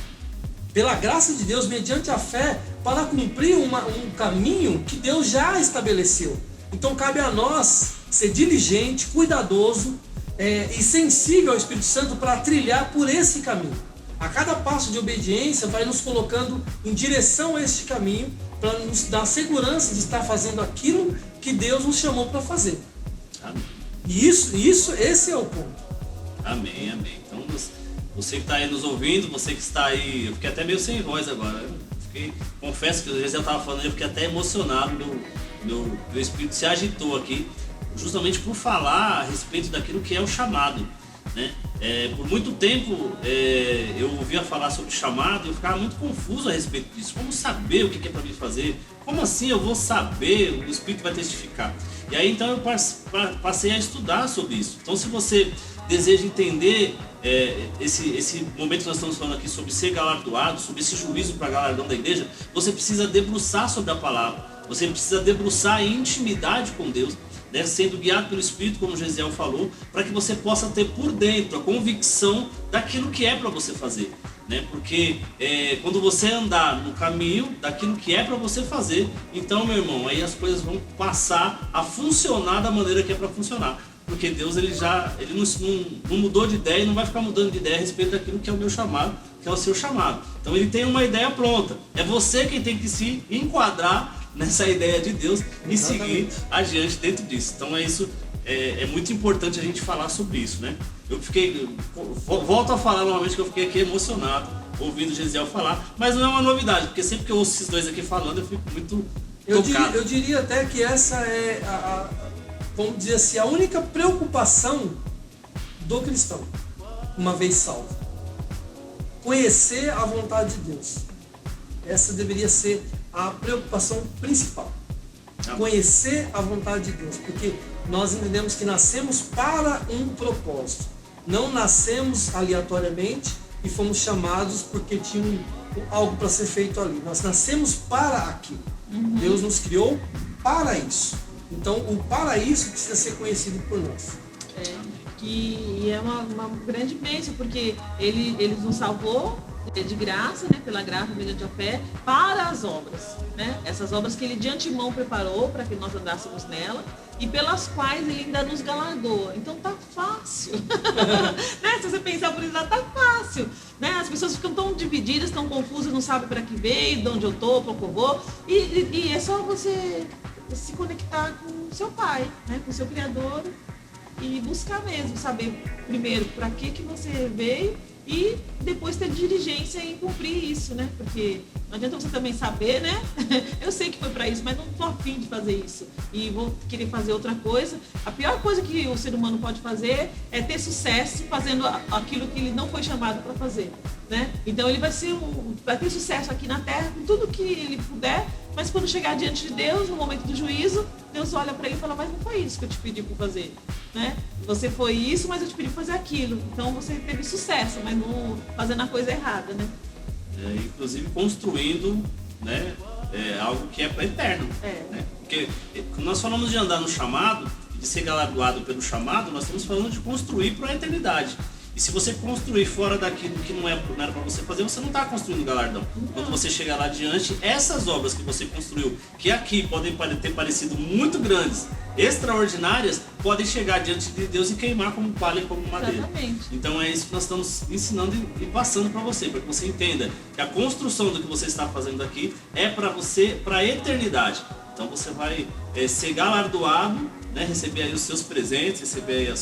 pela graça de Deus, mediante a fé, para cumprir um caminho que Deus já estabeleceu. Então cabe a nós ser diligente, cuidadoso e sensível ao Espírito Santo para trilhar por esse caminho. A cada passo de obediência vai nos colocando em direção a este caminho, para nos dar segurança de estar fazendo aquilo que Deus nos chamou para fazer. Amém. E esse é o ponto. Amém, amém. Então, você que está aí nos ouvindo, você que está aí... Eu fiquei até meio sem voz agora. Confesso que às vezes eu estava falando, eu fiquei até emocionado, meu espírito se agitou aqui, justamente por falar a respeito daquilo que é o chamado, né? Por muito tempo eu ouvia falar sobre chamado e eu ficava muito confuso a respeito disso. Como saber o que é para mim fazer? Como assim eu vou saber? O Espírito vai testificar. E aí então eu passei a estudar sobre isso. Então se você deseja entender esse momento que nós estamos falando aqui sobre ser galardoado, sobre esse juízo para galardão da igreja, você precisa debruçar sobre a palavra. Você precisa debruçar em intimidade com Deus, né, sendo guiado pelo Espírito, como o Gesiel falou, para que você possa ter por dentro a convicção daquilo que é para você fazer, né? Porque quando você andar no caminho daquilo que é para você fazer, então, meu irmão, aí as coisas vão passar a funcionar da maneira que é para funcionar. Porque Deus ele não mudou de ideia e não vai ficar mudando de ideia a respeito daquilo que é o meu chamado, que é o seu chamado. Então ele tem uma ideia pronta. É você quem tem que se enquadrar nessa ideia de Deus e seguir adiante dentro disso. Então é muito importante a gente falar sobre isso, né? Volto a falar novamente que eu fiquei aqui emocionado ouvindo o Gesiel falar, mas não é uma novidade, porque sempre que eu ouço esses dois aqui falando eu fico muito tocado. Eu diria até que essa é vamos dizer assim, a única preocupação do cristão, uma vez salvo. Conhecer a vontade de Deus. Essa deveria ser a preocupação principal. Conhecer a vontade de Deus, porque nós entendemos que nascemos para um propósito. Não nascemos aleatoriamente e fomos chamados porque tinha algo para ser feito ali. Nós nascemos para aquilo. Deus nos criou para isso. Então, o para isso precisa ser conhecido por nós. E é uma grande bênção, porque ele nos salvou de graça, né, pela graça, mediante a fé, para as obras, né? Essas obras que ele de antemão preparou para que nós andássemos nela e pelas quais ele ainda nos galardoa. Então tá fácil. Né? Se você pensar por isso, tá fácil. Né? As pessoas ficam tão divididas, tão confusas, não sabem para que veio, de onde eu tô, para onde eu vou. E é só você se conectar com o seu pai, né? Com o seu Criador, e buscar mesmo saber primeiro para que você veio e depois ter diligência em cumprir isso, né? Porque não adianta você também saber, né? Eu sei que foi para isso, mas não estou afim de fazer isso e vou querer fazer outra coisa. A pior coisa que o ser humano pode fazer é ter sucesso fazendo aquilo que ele não foi chamado para fazer, né? Então ele vai ter sucesso aqui na Terra com tudo que ele puder, mas quando chegar diante de Deus, no momento do juízo, Deus olha para ele e fala: mas não foi isso que eu te pedi para fazer, né? Você foi isso, mas eu te pedi para fazer aquilo. Então você teve sucesso, mas não fazendo a coisa errada, né? Inclusive construindo, né, algo que é para eterno. Né? Porque quando nós falamos de andar no chamado, de ser galardoado pelo chamado, nós estamos falando de construir para a eternidade. E se você construir fora daquilo que não era para você fazer, você não está construindo galardão. Quando você chegar lá adiante, essas obras que você construiu, que aqui podem ter parecido muito grandes, extraordinárias, podem chegar diante de Deus e queimar como palha e como madeira. Exatamente. Então é isso que nós estamos ensinando e passando para você, para que você entenda que a construção do que você está fazendo aqui é para você, para a eternidade. Então você vai ser galardoado, né, receber aí os seus presentes, receber aí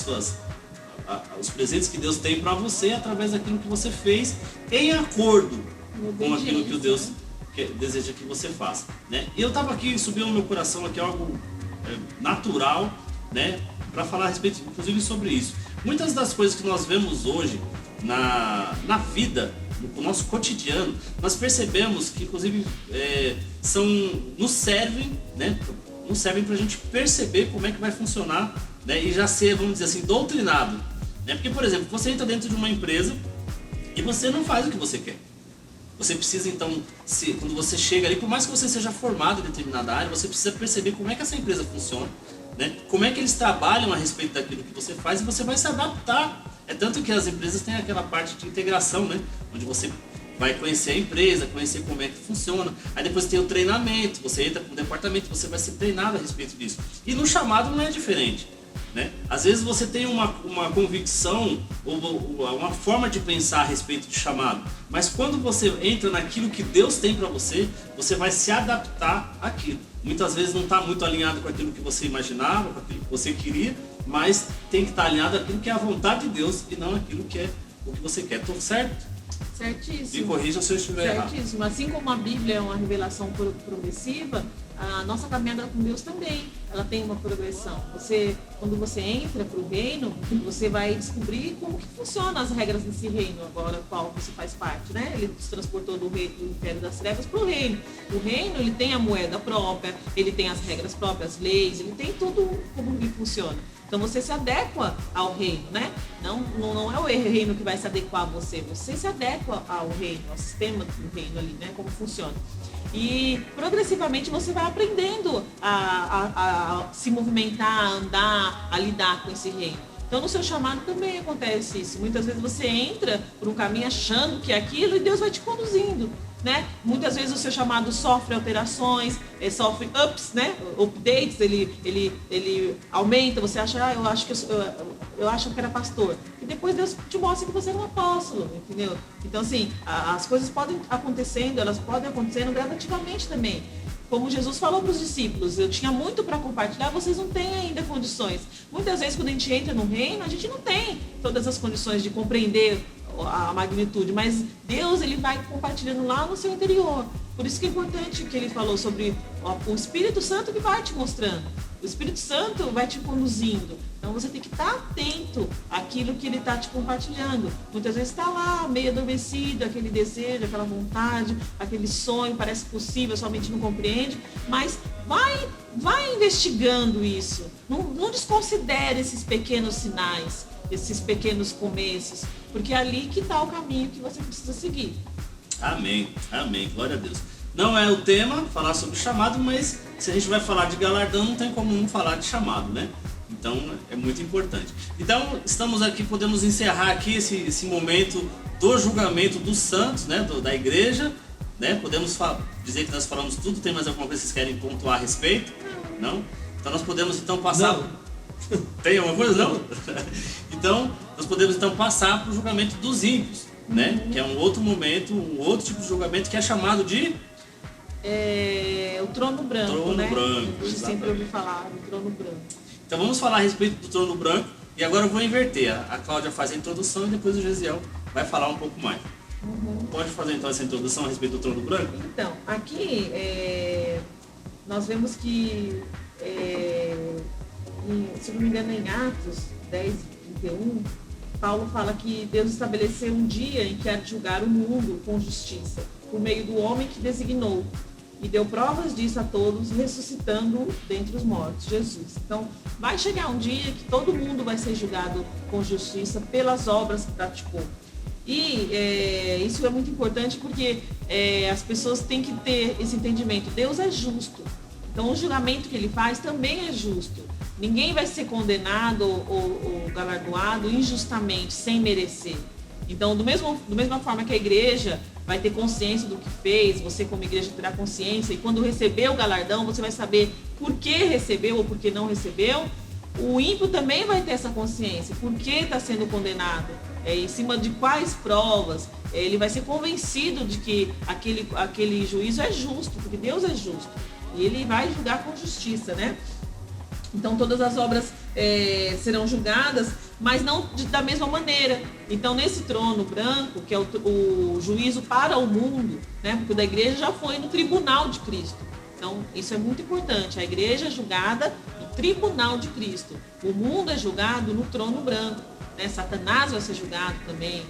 os presentes que Deus tem para você através daquilo que você fez em acordo com aquilo que o Deus deseja que você faça, né? E eu estava aqui, subiu no meu coração aqui algo natural, né, para falar a respeito, inclusive, sobre isso. Muitas das coisas que nós vemos hoje na vida, no nosso cotidiano, nós percebemos que, inclusive, nos servem, né? Nos servem para a gente perceber como é que vai funcionar, né? E já ser, vamos dizer assim, doutrinado, né? Porque, por exemplo, você entra dentro de uma empresa e você não faz o que você quer. Você precisa, então, quando você chega ali, por mais que você seja formado em determinada área, você precisa perceber como é que essa empresa funciona, né? Como é que eles trabalham a respeito daquilo que você faz, e você vai se adaptar. É tanto que as empresas têm aquela parte de integração, né? Onde você vai conhecer a empresa, conhecer como é que funciona. Aí depois tem o treinamento, você entra com o departamento, você vai ser treinado a respeito disso. E no chamado não é diferente, né? Às vezes você tem uma convicção ou uma forma de pensar a respeito de chamado, mas quando você entra naquilo que Deus tem para você, você vai se adaptar àquilo. Muitas vezes não está muito alinhado com aquilo que você imaginava, com aquilo que você queria, mas tem que estar alinhado àquilo que é a vontade de Deus e não aquilo que é o que você quer. Estou certo? Certíssimo. Me corrija se eu estiver errado. Certíssimo. Assim como a Bíblia é uma revelação progressiva, a nossa caminhada com Deus também, ela tem uma progressão. Quando você entra para o reino, você vai descobrir como que funcionam as regras desse reino, agora qual você faz parte, né? Ele se transportou do Império das Trevas para o reino. O reino, ele tem a moeda própria, ele tem as regras próprias, as leis, ele tem tudo como que funciona. Então você se adequa ao reino, né? Não é o reino que vai se adequar a você, você se adequa ao reino, ao sistema do reino ali, né? Como funciona. E progressivamente você vai aprendendo a se movimentar, a andar, a lidar com esse reino. Então no seu chamado também acontece isso. Muitas vezes você entra por um caminho achando que é aquilo e Deus vai te conduzindo, né? Muitas vezes o seu chamado sofre alterações, sofre ups, né? Updates, ele aumenta, você acha, eu acho que era pastor. E depois Deus te mostra que você era um apóstolo, entendeu? Então assim, as coisas podem acontecendo, elas podem acontecendo gradativamente também. Como Jesus falou para os discípulos, eu tinha muito para compartilhar, vocês não têm ainda condições. Muitas vezes quando a gente entra no reino, a gente não tem todas as condições de compreender a magnitude, mas Deus, ele vai compartilhando lá no seu interior. Por isso que é importante que ele falou sobre o Espírito Santo que vai te mostrando. O Espírito Santo vai te conduzindo. Então você tem que estar atento àquilo que ele está te compartilhando. Muitas vezes está lá, meio adormecido, aquele desejo, aquela vontade, aquele sonho, parece possível, sua mente não compreende, mas vai investigando isso. Não desconsidere esses pequenos sinais, esses pequenos começos, porque é ali que está o caminho que você precisa seguir. Amém, amém, glória a Deus. Não é o tema falar sobre chamado, mas se a gente vai falar de galardão, não tem como não falar de chamado, né? Então é muito importante. Então estamos aqui, podemos encerrar aqui esse momento do julgamento dos santos, né? Da igreja, né? Podemos dizer que nós falamos tudo. Tem mais alguma coisa que vocês querem pontuar a respeito? Não? Então nós podemos então passar... Não. Tem alguma coisa? Não? Então nós podemos então passar para o julgamento dos ímpios, né? Que é um outro momento, um outro tipo de julgamento que é chamado de... o trono branco, trono né? branco, Eu sempre ouvi falar do trono branco. Então vamos falar a respeito do trono branco. E agora eu vou inverter. A Cláudia faz a introdução e depois o Gesiel vai falar um pouco mais. Pode fazer então essa introdução a respeito do trono branco? Então, aqui nós vemos que, se não me engano, em Atos 10, 31, Paulo fala que Deus estabeleceu um dia em que há de julgar o mundo com justiça, por meio do homem que designou, e deu provas disso a todos, ressuscitando dentre os mortos, Jesus. Então, vai chegar um dia que todo mundo vai ser julgado com justiça pelas obras que praticou. E isso é muito importante porque as pessoas têm que ter esse entendimento. Deus é justo. Então, o julgamento que ele faz também é justo. Ninguém vai ser condenado ou galardoado injustamente, sem merecer. Então, da mesma forma que a igreja vai ter consciência do que fez, você como igreja terá consciência, e quando receber o galardão, você vai saber por que recebeu ou por que não recebeu, o ímpio também vai ter essa consciência, por que está sendo condenado, em cima de quais provas, ele vai ser convencido de que aquele juízo é justo, porque Deus é justo, e ele vai julgar com justiça, né? Então todas as obras serão julgadas, mas não da mesma maneira. Então nesse trono branco, que é o juízo para o mundo, né? Porque o da igreja já foi no tribunal de Cristo. Então isso é muito importante. A igreja é julgada no tribunal de Cristo. O mundo é julgado no trono branco, né? Satanás vai ser julgado também.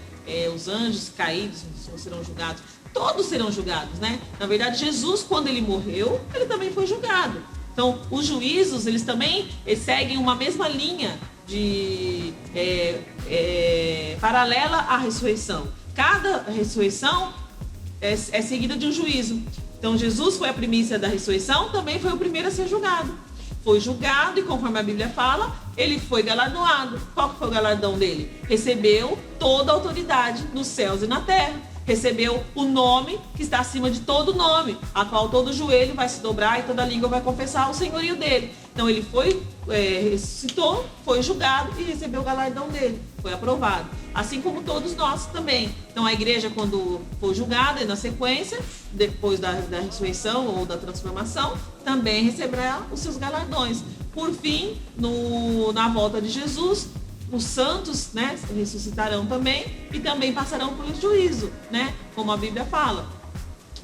os anjos caídos serão julgados. Todos serão julgados, né? Na verdade, Jesus, quando ele morreu, ele também foi julgado. Então, os juízos, eles seguem uma mesma linha paralela à ressurreição. Cada ressurreição é seguida de um juízo. Então, Jesus foi a primícia da ressurreição, também foi o primeiro a ser julgado. Foi julgado e, conforme a Bíblia fala, ele foi galardoado. Qual que foi o galardão dele? Recebeu toda a autoridade nos céus e na terra. Recebeu o nome que está acima de todo nome, a qual todo joelho vai se dobrar e toda língua vai confessar o senhorio dele. Então ele ressuscitou, foi julgado e recebeu o galardão dele, foi aprovado. Assim como todos nós também. Então a igreja, quando for julgada, na sequência, depois da ressurreição ou da transformação, também receberá os seus galardões. Por fim, na volta de Jesus, os santos, né, ressuscitarão também e também passarão por juízo, né, como a Bíblia fala.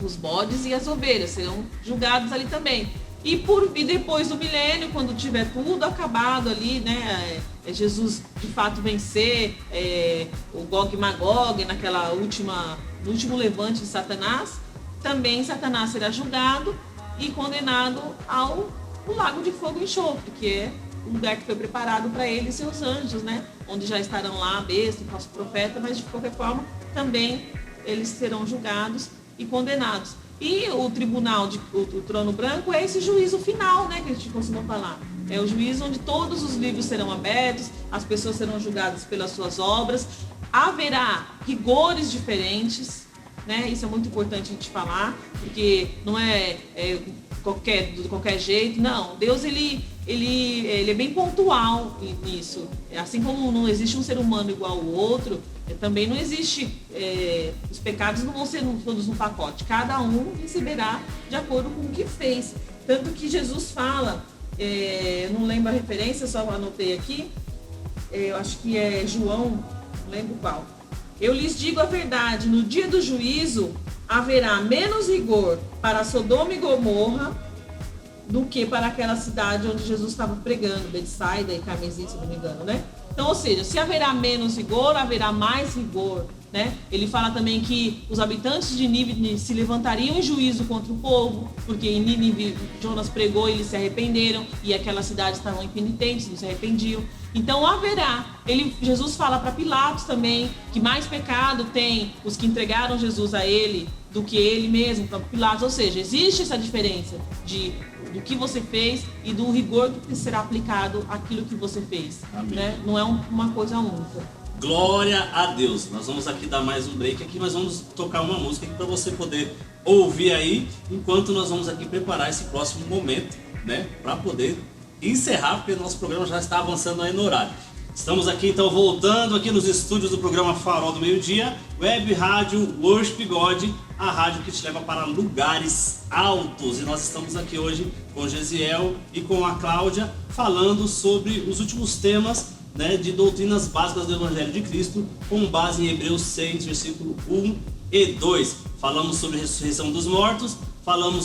Os bodes e as ovelhas serão julgados ali também. E depois do milênio, quando tiver tudo acabado ali, né, Jesus de fato vencer o Gog e Magog no último levante de Satanás, também Satanás será julgado e condenado ao lago de fogo e enxofre, que é o lugar que foi preparado para ele e seus anjos, né? Onde já estarão lá a besta, o falso profeta, mas de qualquer forma também eles serão julgados e condenados. E o tribunal, o trono branco, é esse juízo final, né? Que a gente costuma falar. É o juízo onde todos os livros serão abertos, as pessoas serão julgadas pelas suas obras, haverá rigores diferentes, né? Isso é muito importante a gente falar, porque não é de qualquer jeito, não. Deus, ele é bem pontual nisso. Assim como não existe um ser humano igual ao outro, também não existe, os pecados não vão ser todos no pacote. Cada um receberá de acordo com o que fez. Tanto que Jesus fala, não lembro a referência, só anotei aqui, eu acho que é João, não lembro qual. Eu lhes digo a verdade, no dia do juízo haverá menos rigor para Sodoma e Gomorra do que para aquela cidade onde Jesus estava pregando, Betsaida e Carmesí, se não me engano, né? Então, ou seja, se haverá menos rigor, haverá mais rigor, né? Ele fala também que os habitantes de Nínive se levantariam em juízo contra o povo, porque em Nínive Jonas pregou e eles se arrependeram, e aquelas cidades estavam impenitentes, não se arrependiam. Então haverá, Jesus fala para Pilatos também, que mais pecado tem os que entregaram Jesus a ele do que ele mesmo, para Pilatos. Ou seja, existe essa diferença do que você fez e do rigor que será aplicado àquilo que você fez. Né? Não é uma coisa única. Glória a Deus. Nós vamos aqui dar mais um break aqui, mas vamos tocar uma música aqui para você poder ouvir aí, enquanto nós vamos aqui preparar esse próximo momento, né, para poder encerrar, porque nosso programa já está avançando aí no horário. Estamos aqui então voltando aqui nos estúdios do programa Farol do Meio-Dia, Web Rádio Worship God, a rádio que te leva para lugares altos. E nós estamos aqui hoje com o Gesiel e com a Cláudia falando sobre os últimos temas, né, de doutrinas básicas do Evangelho de Cristo, com base em Hebreus 6, versículo 1 e 2. Falamos sobre a ressurreição dos mortos,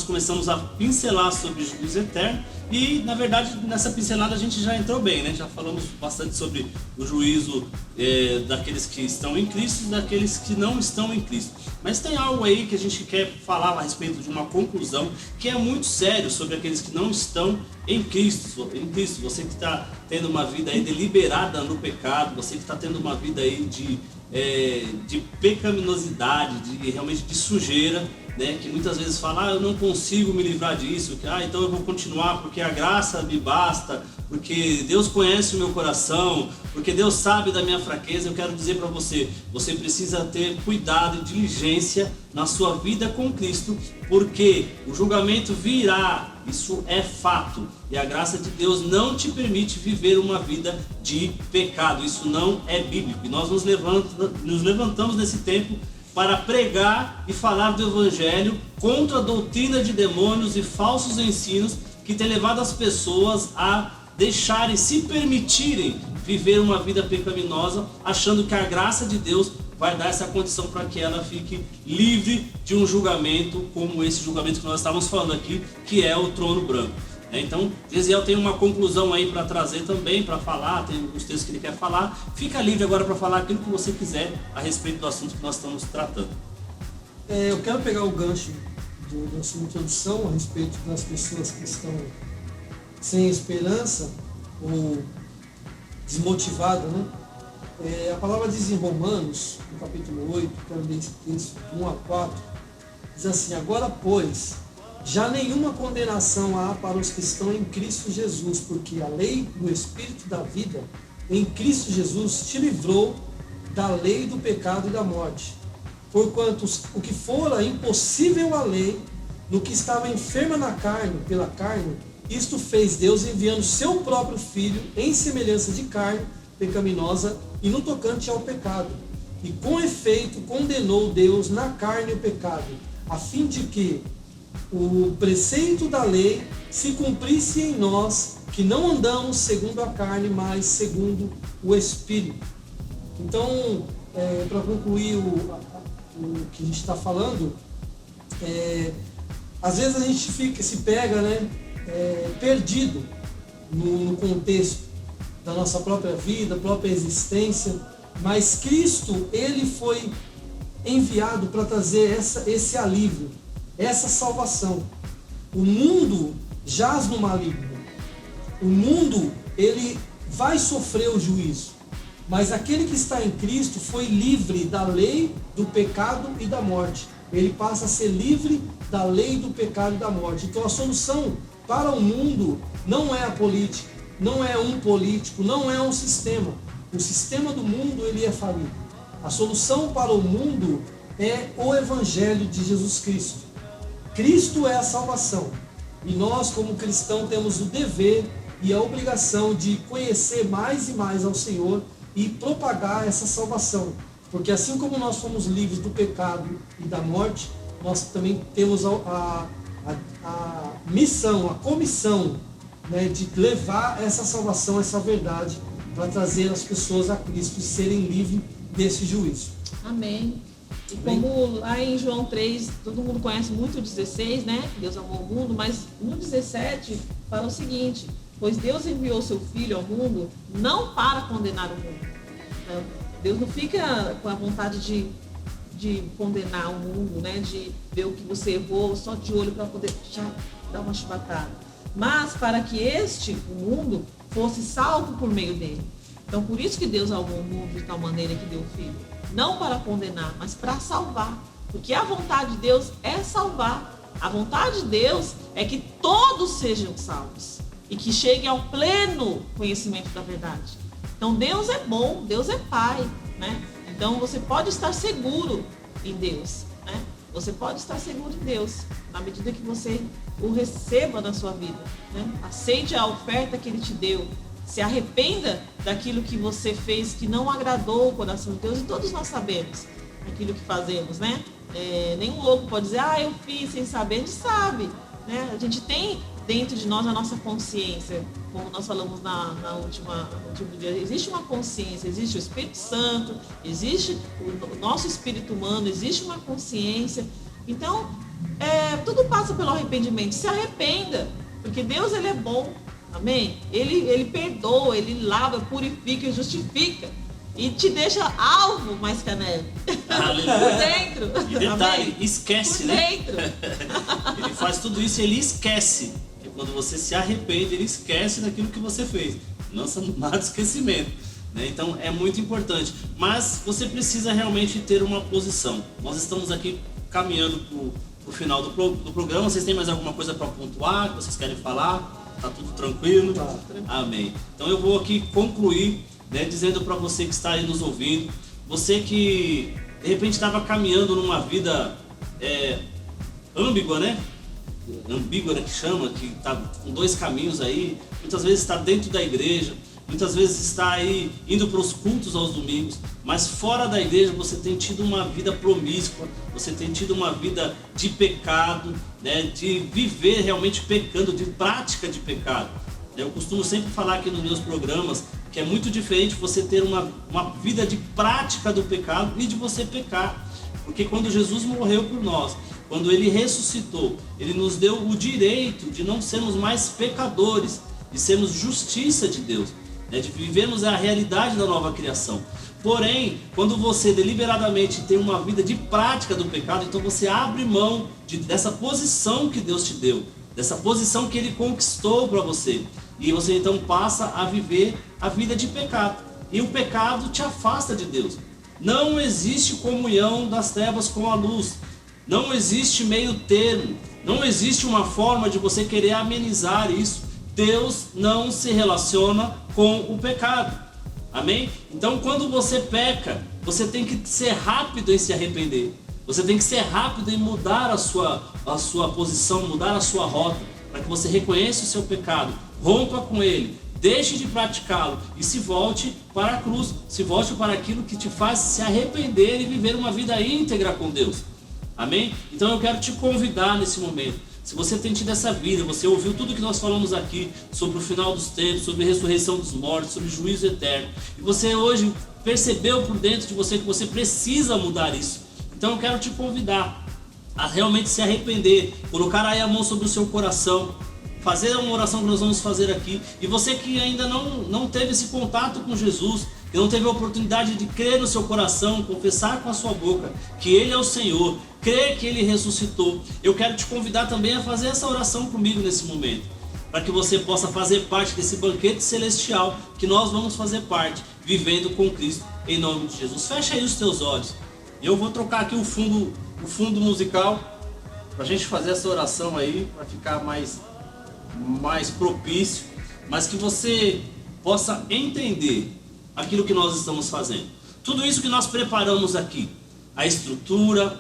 começamos a pincelar sobre o juízo eterno e, na verdade, nessa pincelada a gente já entrou bem, né? Já falamos bastante sobre o juízo daqueles que estão em Cristo e daqueles que não estão em Cristo. Mas tem algo aí que a gente quer falar a respeito de uma conclusão que é muito sério sobre aqueles que não estão em Cristo. Você que está tendo uma vida aí deliberada no pecado, você que está tendo uma vida aí de pecaminosidade, realmente de sujeira, né, que muitas vezes fala, eu não consigo me livrar disso, então eu vou continuar porque a graça me basta, porque Deus conhece o meu coração, porque Deus sabe da minha fraqueza. Eu quero dizer para você, você precisa ter cuidado e diligência na sua vida com Cristo, porque o julgamento virá, isso é fato, e a graça de Deus não te permite viver uma vida de pecado, isso não é bíblico. E nós nos levantamos nesse tempo para pregar e falar do Evangelho contra a doutrina de demônios e falsos ensinos que tem levado as pessoas a deixarem, se permitirem viver uma vida pecaminosa, achando que a graça de Deus vai dar essa condição para que ela fique livre de um julgamento como esse julgamento que nós estávamos falando aqui, que é o trono branco. Então, Gesiel tem uma conclusão aí para trazer também, para falar, tem alguns textos que ele quer falar. Fica livre agora para falar aquilo que você quiser a respeito do assunto que nós estamos tratando. Eu quero pegar o gancho da sua introdução a respeito das pessoas que estão sem esperança ou desmotivadas, né? A palavra diz em Romanos, no capítulo 8, quero ler esse texto, 1 a 4, diz assim: agora, pois, já nenhuma condenação há para os que estão em Cristo Jesus, porque a lei do Espírito da vida em Cristo Jesus te livrou da lei do pecado e da morte. Porquanto o que fora impossível à lei, no que estava enferma na carne, pela carne, isto fez Deus enviando seu próprio Filho em semelhança de carne pecaminosa e no tocante ao pecado. E com efeito condenou Deus na carne o pecado, a fim de que o preceito da lei se cumprisse em nós, que não andamos segundo a carne, mas segundo o Espírito. Então, para concluir o que a gente está falando, às vezes a gente se pega, né, perdido no contexto da nossa própria vida, própria existência, mas Cristo, ele foi enviado para trazer esse alívio, essa salvação. O mundo jaz no maligno. O mundo, ele vai sofrer o juízo. Mas aquele que está em Cristo foi livre da lei, do pecado e da morte. Ele passa a ser livre da lei, do pecado e da morte. Então a solução para o mundo não é a política, não é um político, não é um sistema. O sistema do mundo, ele é falido. A solução para o mundo é o Evangelho de Jesus Cristo. Cristo é a salvação. E nós, como cristãos, temos o dever e a obrigação de conhecer mais e mais ao Senhor e propagar essa salvação. Porque assim como nós fomos livres do pecado e da morte, nós também temos a missão, a comissão, né, de levar essa salvação, essa verdade, para trazer as pessoas a Cristo e serem livres desse juízo. Amém. E como lá em João 3, todo mundo conhece muito o 16, né? Deus amou o mundo, mas no 17 fala o seguinte: pois Deus enviou seu Filho ao mundo não para condenar o mundo. Então, Deus não fica com a vontade de condenar o mundo, né? De ver o que você errou só de olho para poder já dar uma chibatada. Mas para que o mundo, fosse salvo por meio dele. Então, por isso que Deus amou o mundo de tal maneira que deu o Filho. Não para condenar, mas para salvar. Porque a vontade de Deus é salvar. A vontade de Deus é que todos sejam salvos. E que cheguem ao pleno conhecimento da verdade. Então, Deus é bom, Deus é Pai, né? Então, você pode estar seguro em Deus, né? Você pode estar seguro em Deus, na medida que você o receba na sua vida, né? Aceite a oferta que Ele te deu. Se arrependa daquilo que você fez que não agradou o coração de Deus. E todos nós sabemos aquilo que fazemos, né? Nenhum louco pode dizer, eu fiz sem saber. A gente sabe, né? A gente tem dentro de nós a nossa consciência. Como nós falamos no último dia, existe uma consciência, existe o Espírito Santo, existe o nosso espírito humano, existe uma consciência. Então, tudo passa pelo arrependimento. Se arrependa, porque Deus, ele é bom. Amém? Ele perdoa, ele lava, purifica e justifica. E te deixa alvo mais que a neve. Por dentro. E detalhe, amém? esquece, por dentro. Né? Ele faz tudo isso e ele esquece. E quando você se arrepende, ele esquece daquilo que você fez. Nossa, nada de esquecimento. Né? Então é muito importante. Mas você precisa realmente ter uma posição. Nós estamos aqui caminhando para o final do programa. Vocês têm mais alguma coisa para pontuar que vocês querem falar? Tá tudo tranquilo? Tá. Amém. Então eu vou aqui concluir, né, dizendo para você que está aí nos ouvindo, você que de repente estava caminhando numa vida ambígua, né? Ambígua que chama, que está com dois caminhos aí, muitas vezes está dentro da igreja, muitas vezes está aí indo para os cultos aos domingos, mas fora da igreja você tem tido uma vida promíscua, você tem tido uma vida de pecado, né, de viver realmente pecando, de prática de pecado. Eu costumo sempre falar aqui nos meus programas que é muito diferente você ter uma vida de prática do pecado e de você pecar. Porque quando Jesus morreu por nós, quando Ele ressuscitou, Ele nos deu o direito de não sermos mais pecadores, de sermos justiça de Deus, né? De vivermos a realidade da nova criação. Porém, quando você deliberadamente tem uma vida de prática do pecado, então você abre mão dessa posição que Deus te deu, dessa posição que Ele conquistou para você. E você então passa a viver a vida de pecado. E o pecado te afasta de Deus. Não existe comunhão das trevas com a luz. Não existe meio termo. Não existe uma forma de você querer amenizar isso. Deus não se relaciona com o pecado. Amém? Então quando você peca, você tem que ser rápido em se arrepender. Você tem que ser rápido em mudar a sua posição, mudar a sua rota, para que você reconheça o seu pecado, rompa com ele, deixe de praticá-lo e se volte para a cruz, se volte para aquilo que te faz se arrepender e viver uma vida íntegra com Deus. Amém? Então eu quero te convidar nesse momento. Se você tem tido essa vida, você ouviu tudo que nós falamos aqui sobre o final dos tempos, sobre a ressurreição dos mortos, sobre o juízo eterno, e você hoje percebeu por dentro de você que você precisa mudar isso, então eu quero te convidar a realmente se arrepender, colocar aí a mão sobre o seu coração, fazer uma oração que nós vamos fazer aqui. E você que ainda não teve esse contato com Jesus, que não teve a oportunidade de crer no seu coração, confessar com a sua boca que Ele é o Senhor, crer que Ele ressuscitou, eu quero te convidar também a fazer essa oração comigo nesse momento, para que você possa fazer parte desse banquete celestial que nós vamos fazer parte, vivendo com Cristo, em nome de Jesus. Fecha aí os teus olhos. Eu vou trocar aqui o fundo musical para a gente fazer essa oração aí, para ficar mais propício, mas que você possa entender aquilo que nós estamos fazendo. Tudo isso que nós preparamos aqui, a estrutura,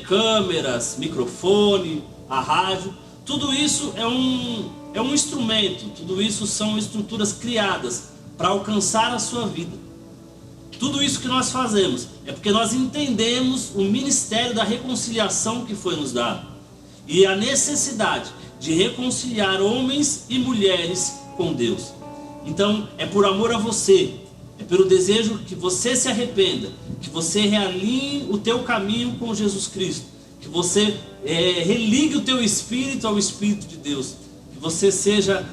câmeras, microfone, a rádio, tudo isso é um instrumento, tudo isso são estruturas criadas para alcançar a sua vida. Tudo isso que nós fazemos é porque nós entendemos o ministério da reconciliação que foi nos dado e a necessidade de reconciliar homens e mulheres com Deus. Então é por amor a você, é pelo desejo que você se arrependa, que você realinhe o teu caminho com Jesus Cristo, que você religue o teu espírito ao Espírito de Deus, que você seja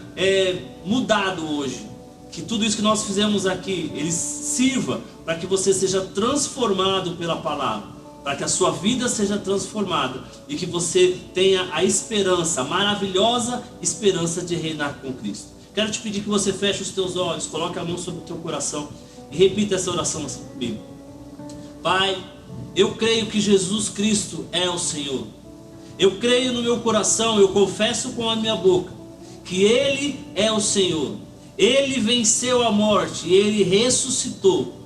mudado hoje, que tudo isso que nós fizemos aqui, ele sirva para que você seja transformado pela palavra, para que a sua vida seja transformada e que você tenha a esperança, a maravilhosa esperança de reinar com Cristo. Quero te pedir que você feche os teus olhos, coloque a mão sobre o teu coração e repita essa oração assim comigo. Pai, eu creio que Jesus Cristo é o Senhor. Eu creio no meu coração, eu confesso com a minha boca que Ele é o Senhor. Ele venceu a morte e Ele ressuscitou.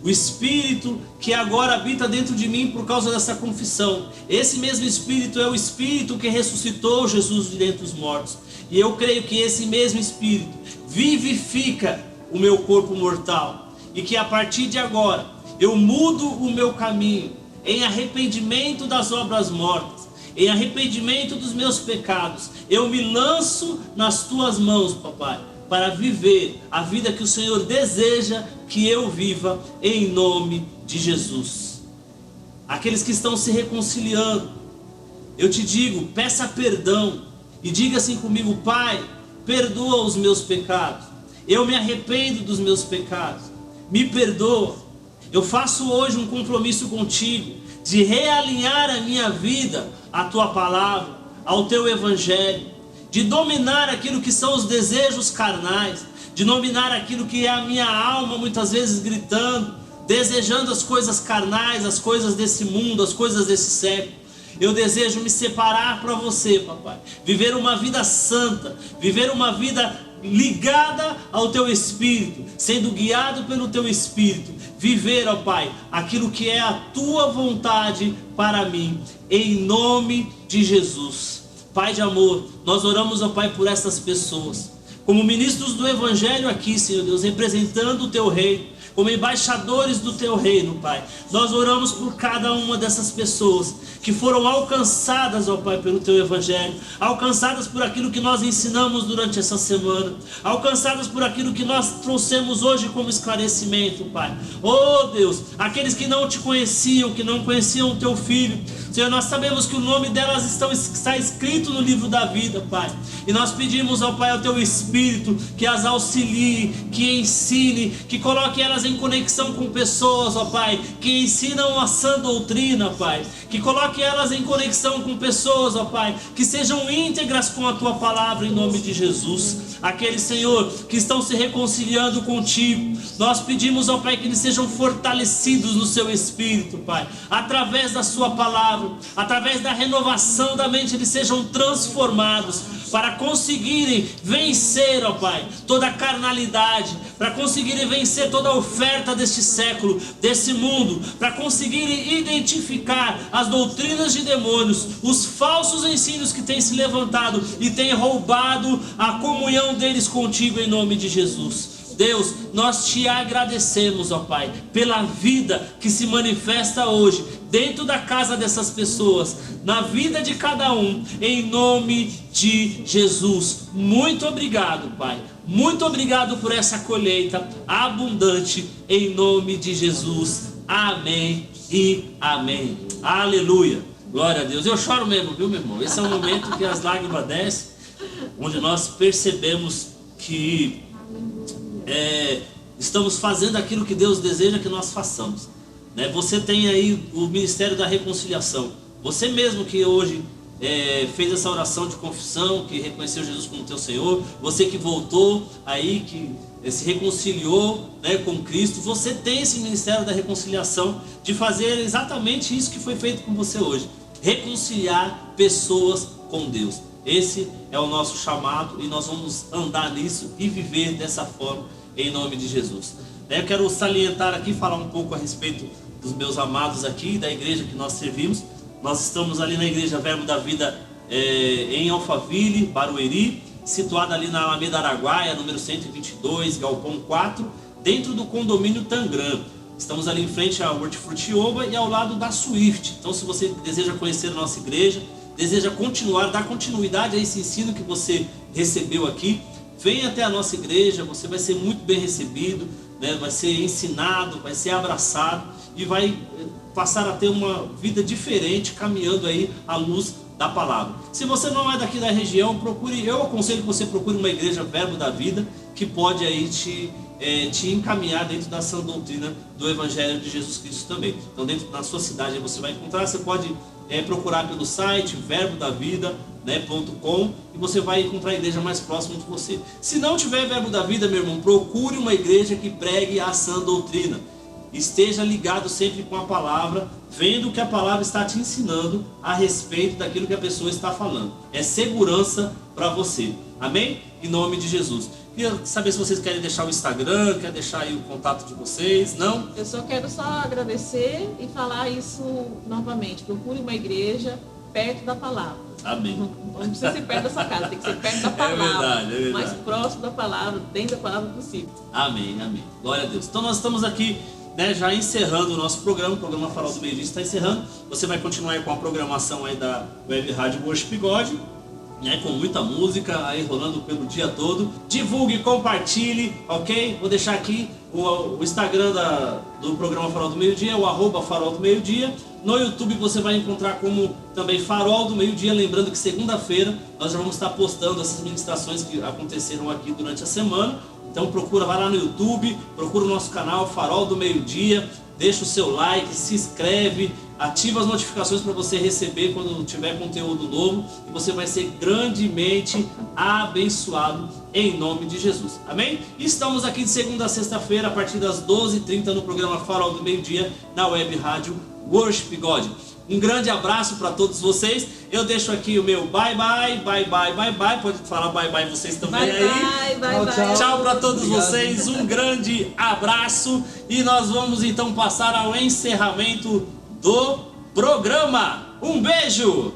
O Espírito que agora habita dentro de mim por causa dessa confissão, esse mesmo Espírito é o Espírito que ressuscitou Jesus de dentre os mortos. E eu creio que esse mesmo Espírito vivifica o meu corpo mortal. E que a partir de agora eu mudo o meu caminho em arrependimento das obras mortas, em arrependimento dos meus pecados. Eu me lanço nas tuas mãos, papai, para viver a vida que o Senhor deseja que eu viva, em nome de Jesus. Aqueles que estão se reconciliando, eu te digo, peça perdão e diga assim comigo: Pai, perdoa os meus pecados, eu me arrependo dos meus pecados, me perdoa. Eu faço hoje um compromisso contigo de realinhar a minha vida à tua palavra, ao teu evangelho, de dominar aquilo que são os desejos carnais, de dominar aquilo que é a minha alma muitas vezes gritando, desejando as coisas carnais, as coisas desse mundo, as coisas desse século. Eu desejo me separar para você, papai, viver uma vida santa, viver uma vida ligada ao teu Espírito, sendo guiado pelo teu Espírito, viver, ó Pai, aquilo que é a tua vontade para mim, em nome de Jesus. Pai de amor, nós oramos, ó Pai, por essas pessoas, como ministros do Evangelho aqui, Senhor Deus, representando o teu reino, como embaixadores do teu reino, Pai. Nós oramos por cada uma dessas pessoas que foram alcançadas, ó Pai, pelo teu Evangelho, alcançadas por aquilo que nós ensinamos durante essa semana, alcançadas por aquilo que nós trouxemos hoje como esclarecimento, Pai. Oh Deus, aqueles que não te conheciam, que não conheciam o teu Filho, Senhor, nós sabemos que o nome delas está escrito no livro da vida, Pai. E nós pedimos ao Pai, ao Teu Espírito, que as auxilie, que ensine, que coloque elas em conexão com pessoas, ó Pai, que ensinam a sã doutrina, Pai. Que coloque elas em conexão com pessoas, ó Pai, que sejam íntegras com a Tua palavra, em nome de Jesus. Aqueles, Senhor, que estão se reconciliando contigo, nós pedimos ao Pai que eles sejam fortalecidos no seu espírito, Pai, através da sua palavra, através da renovação da mente, eles sejam transformados para conseguirem vencer, ó Pai, toda a carnalidade, para conseguirem vencer toda a oferta deste século, desse mundo, para conseguirem identificar as doutrinas de demônios, os falsos ensinos que têm se levantado e têm roubado a comunhão deles contigo, em nome de Jesus. Deus, nós te agradecemos, ó Pai, pela vida que se manifesta hoje dentro da casa dessas pessoas, na vida de cada um, em nome de Jesus. Muito obrigado, Pai. Muito obrigado por essa colheita abundante, em nome de Jesus. Amém e amém. Aleluia. Glória a Deus. Eu choro mesmo, viu, meu irmão? Esse é um momento que as lágrimas descem, onde nós percebemos que estamos fazendo aquilo que Deus deseja que nós façamos, né? Você tem aí o Ministério da Reconciliação. Você mesmo que hoje fez essa oração de confissão, que reconheceu Jesus como teu Senhor, você que voltou aí, que se reconciliou, né, com Cristo, você tem esse Ministério da Reconciliação, de fazer exatamente isso que foi feito com você hoje: reconciliar pessoas com Deus. Esse é o nosso chamado e nós vamos andar nisso e viver dessa forma, em nome de Jesus. Eu quero salientar aqui, falar um pouco a respeito dos meus amados aqui, da igreja que nós servimos. Nós estamos ali na Igreja Verbo da Vida, em Alphaville, Barueri, situada ali na Alameda Araguaia, número 122, Galpão 4, dentro do condomínio Tangram. Estamos ali em frente à Hortifrutioba e ao lado da Swift. Então, se você deseja conhecer a nossa igreja, deseja dar continuidade a esse ensino que você recebeu aqui, venha até a nossa igreja. Você vai ser muito bem recebido, né? Vai ser ensinado, vai ser abraçado e vai passar a ter uma vida diferente, caminhando aí à luz da palavra. Se você não é daqui da região, eu aconselho que você procure uma igreja Verbo da Vida, que pode aí te encaminhar dentro da sã doutrina do Evangelho de Jesus Cristo também. Então, dentro da sua cidade aí você vai encontrar. Você pode procurar pelo site verbodavida.com, e você vai encontrar a igreja mais próxima de você. Se não tiver Verbo da Vida, meu irmão, procure uma igreja que pregue a sã doutrina. Esteja ligado sempre com a palavra, vendo o que a palavra está te ensinando a respeito daquilo que a pessoa está falando. É segurança para você. Amém? Em nome de Jesus. Queria saber se vocês querem deixar o Instagram, quer deixar aí o contato de vocês. Não? Eu só quero agradecer e falar isso novamente. Procure uma igreja perto da palavra. Amém. Não precisa ser perto da sua casa, tem que ser perto da palavra. É verdade. Mais próximo da palavra, dentro da palavra possível. Amém, amém. Glória a Deus. Então nós estamos aqui, né, já encerrando o nosso programa. O programa Farol do Meio Dia está encerrando. Você vai continuar aí com a programação aí da Web Rádio Worship God, né, com muita música aí rolando pelo dia todo. Divulgue, compartilhe, ok? Vou deixar aqui o Instagram do programa Farol do Meio Dia, o @Farol do Meio Dia. No YouTube você vai encontrar como também Farol do Meio Dia. Lembrando que segunda-feira nós já vamos estar postando essas ministrações que aconteceram aqui durante a semana. Então vai lá no YouTube, procura o nosso canal Farol do Meio Dia, deixa o seu like, se inscreve, ativa as notificações para você receber quando tiver conteúdo novo, e você vai ser grandemente abençoado em nome de Jesus. Amém? E estamos aqui de segunda a sexta-feira a partir das 12h30 no programa Farol do Meio Dia na Web Rádio Worship God. Um grande abraço para todos vocês. Eu deixo aqui o meu bye bye. Pode falar bye bye vocês também aí. Bye. Tchau para todos vocês. Um grande abraço. E nós vamos então passar ao encerramento do programa. Um beijo.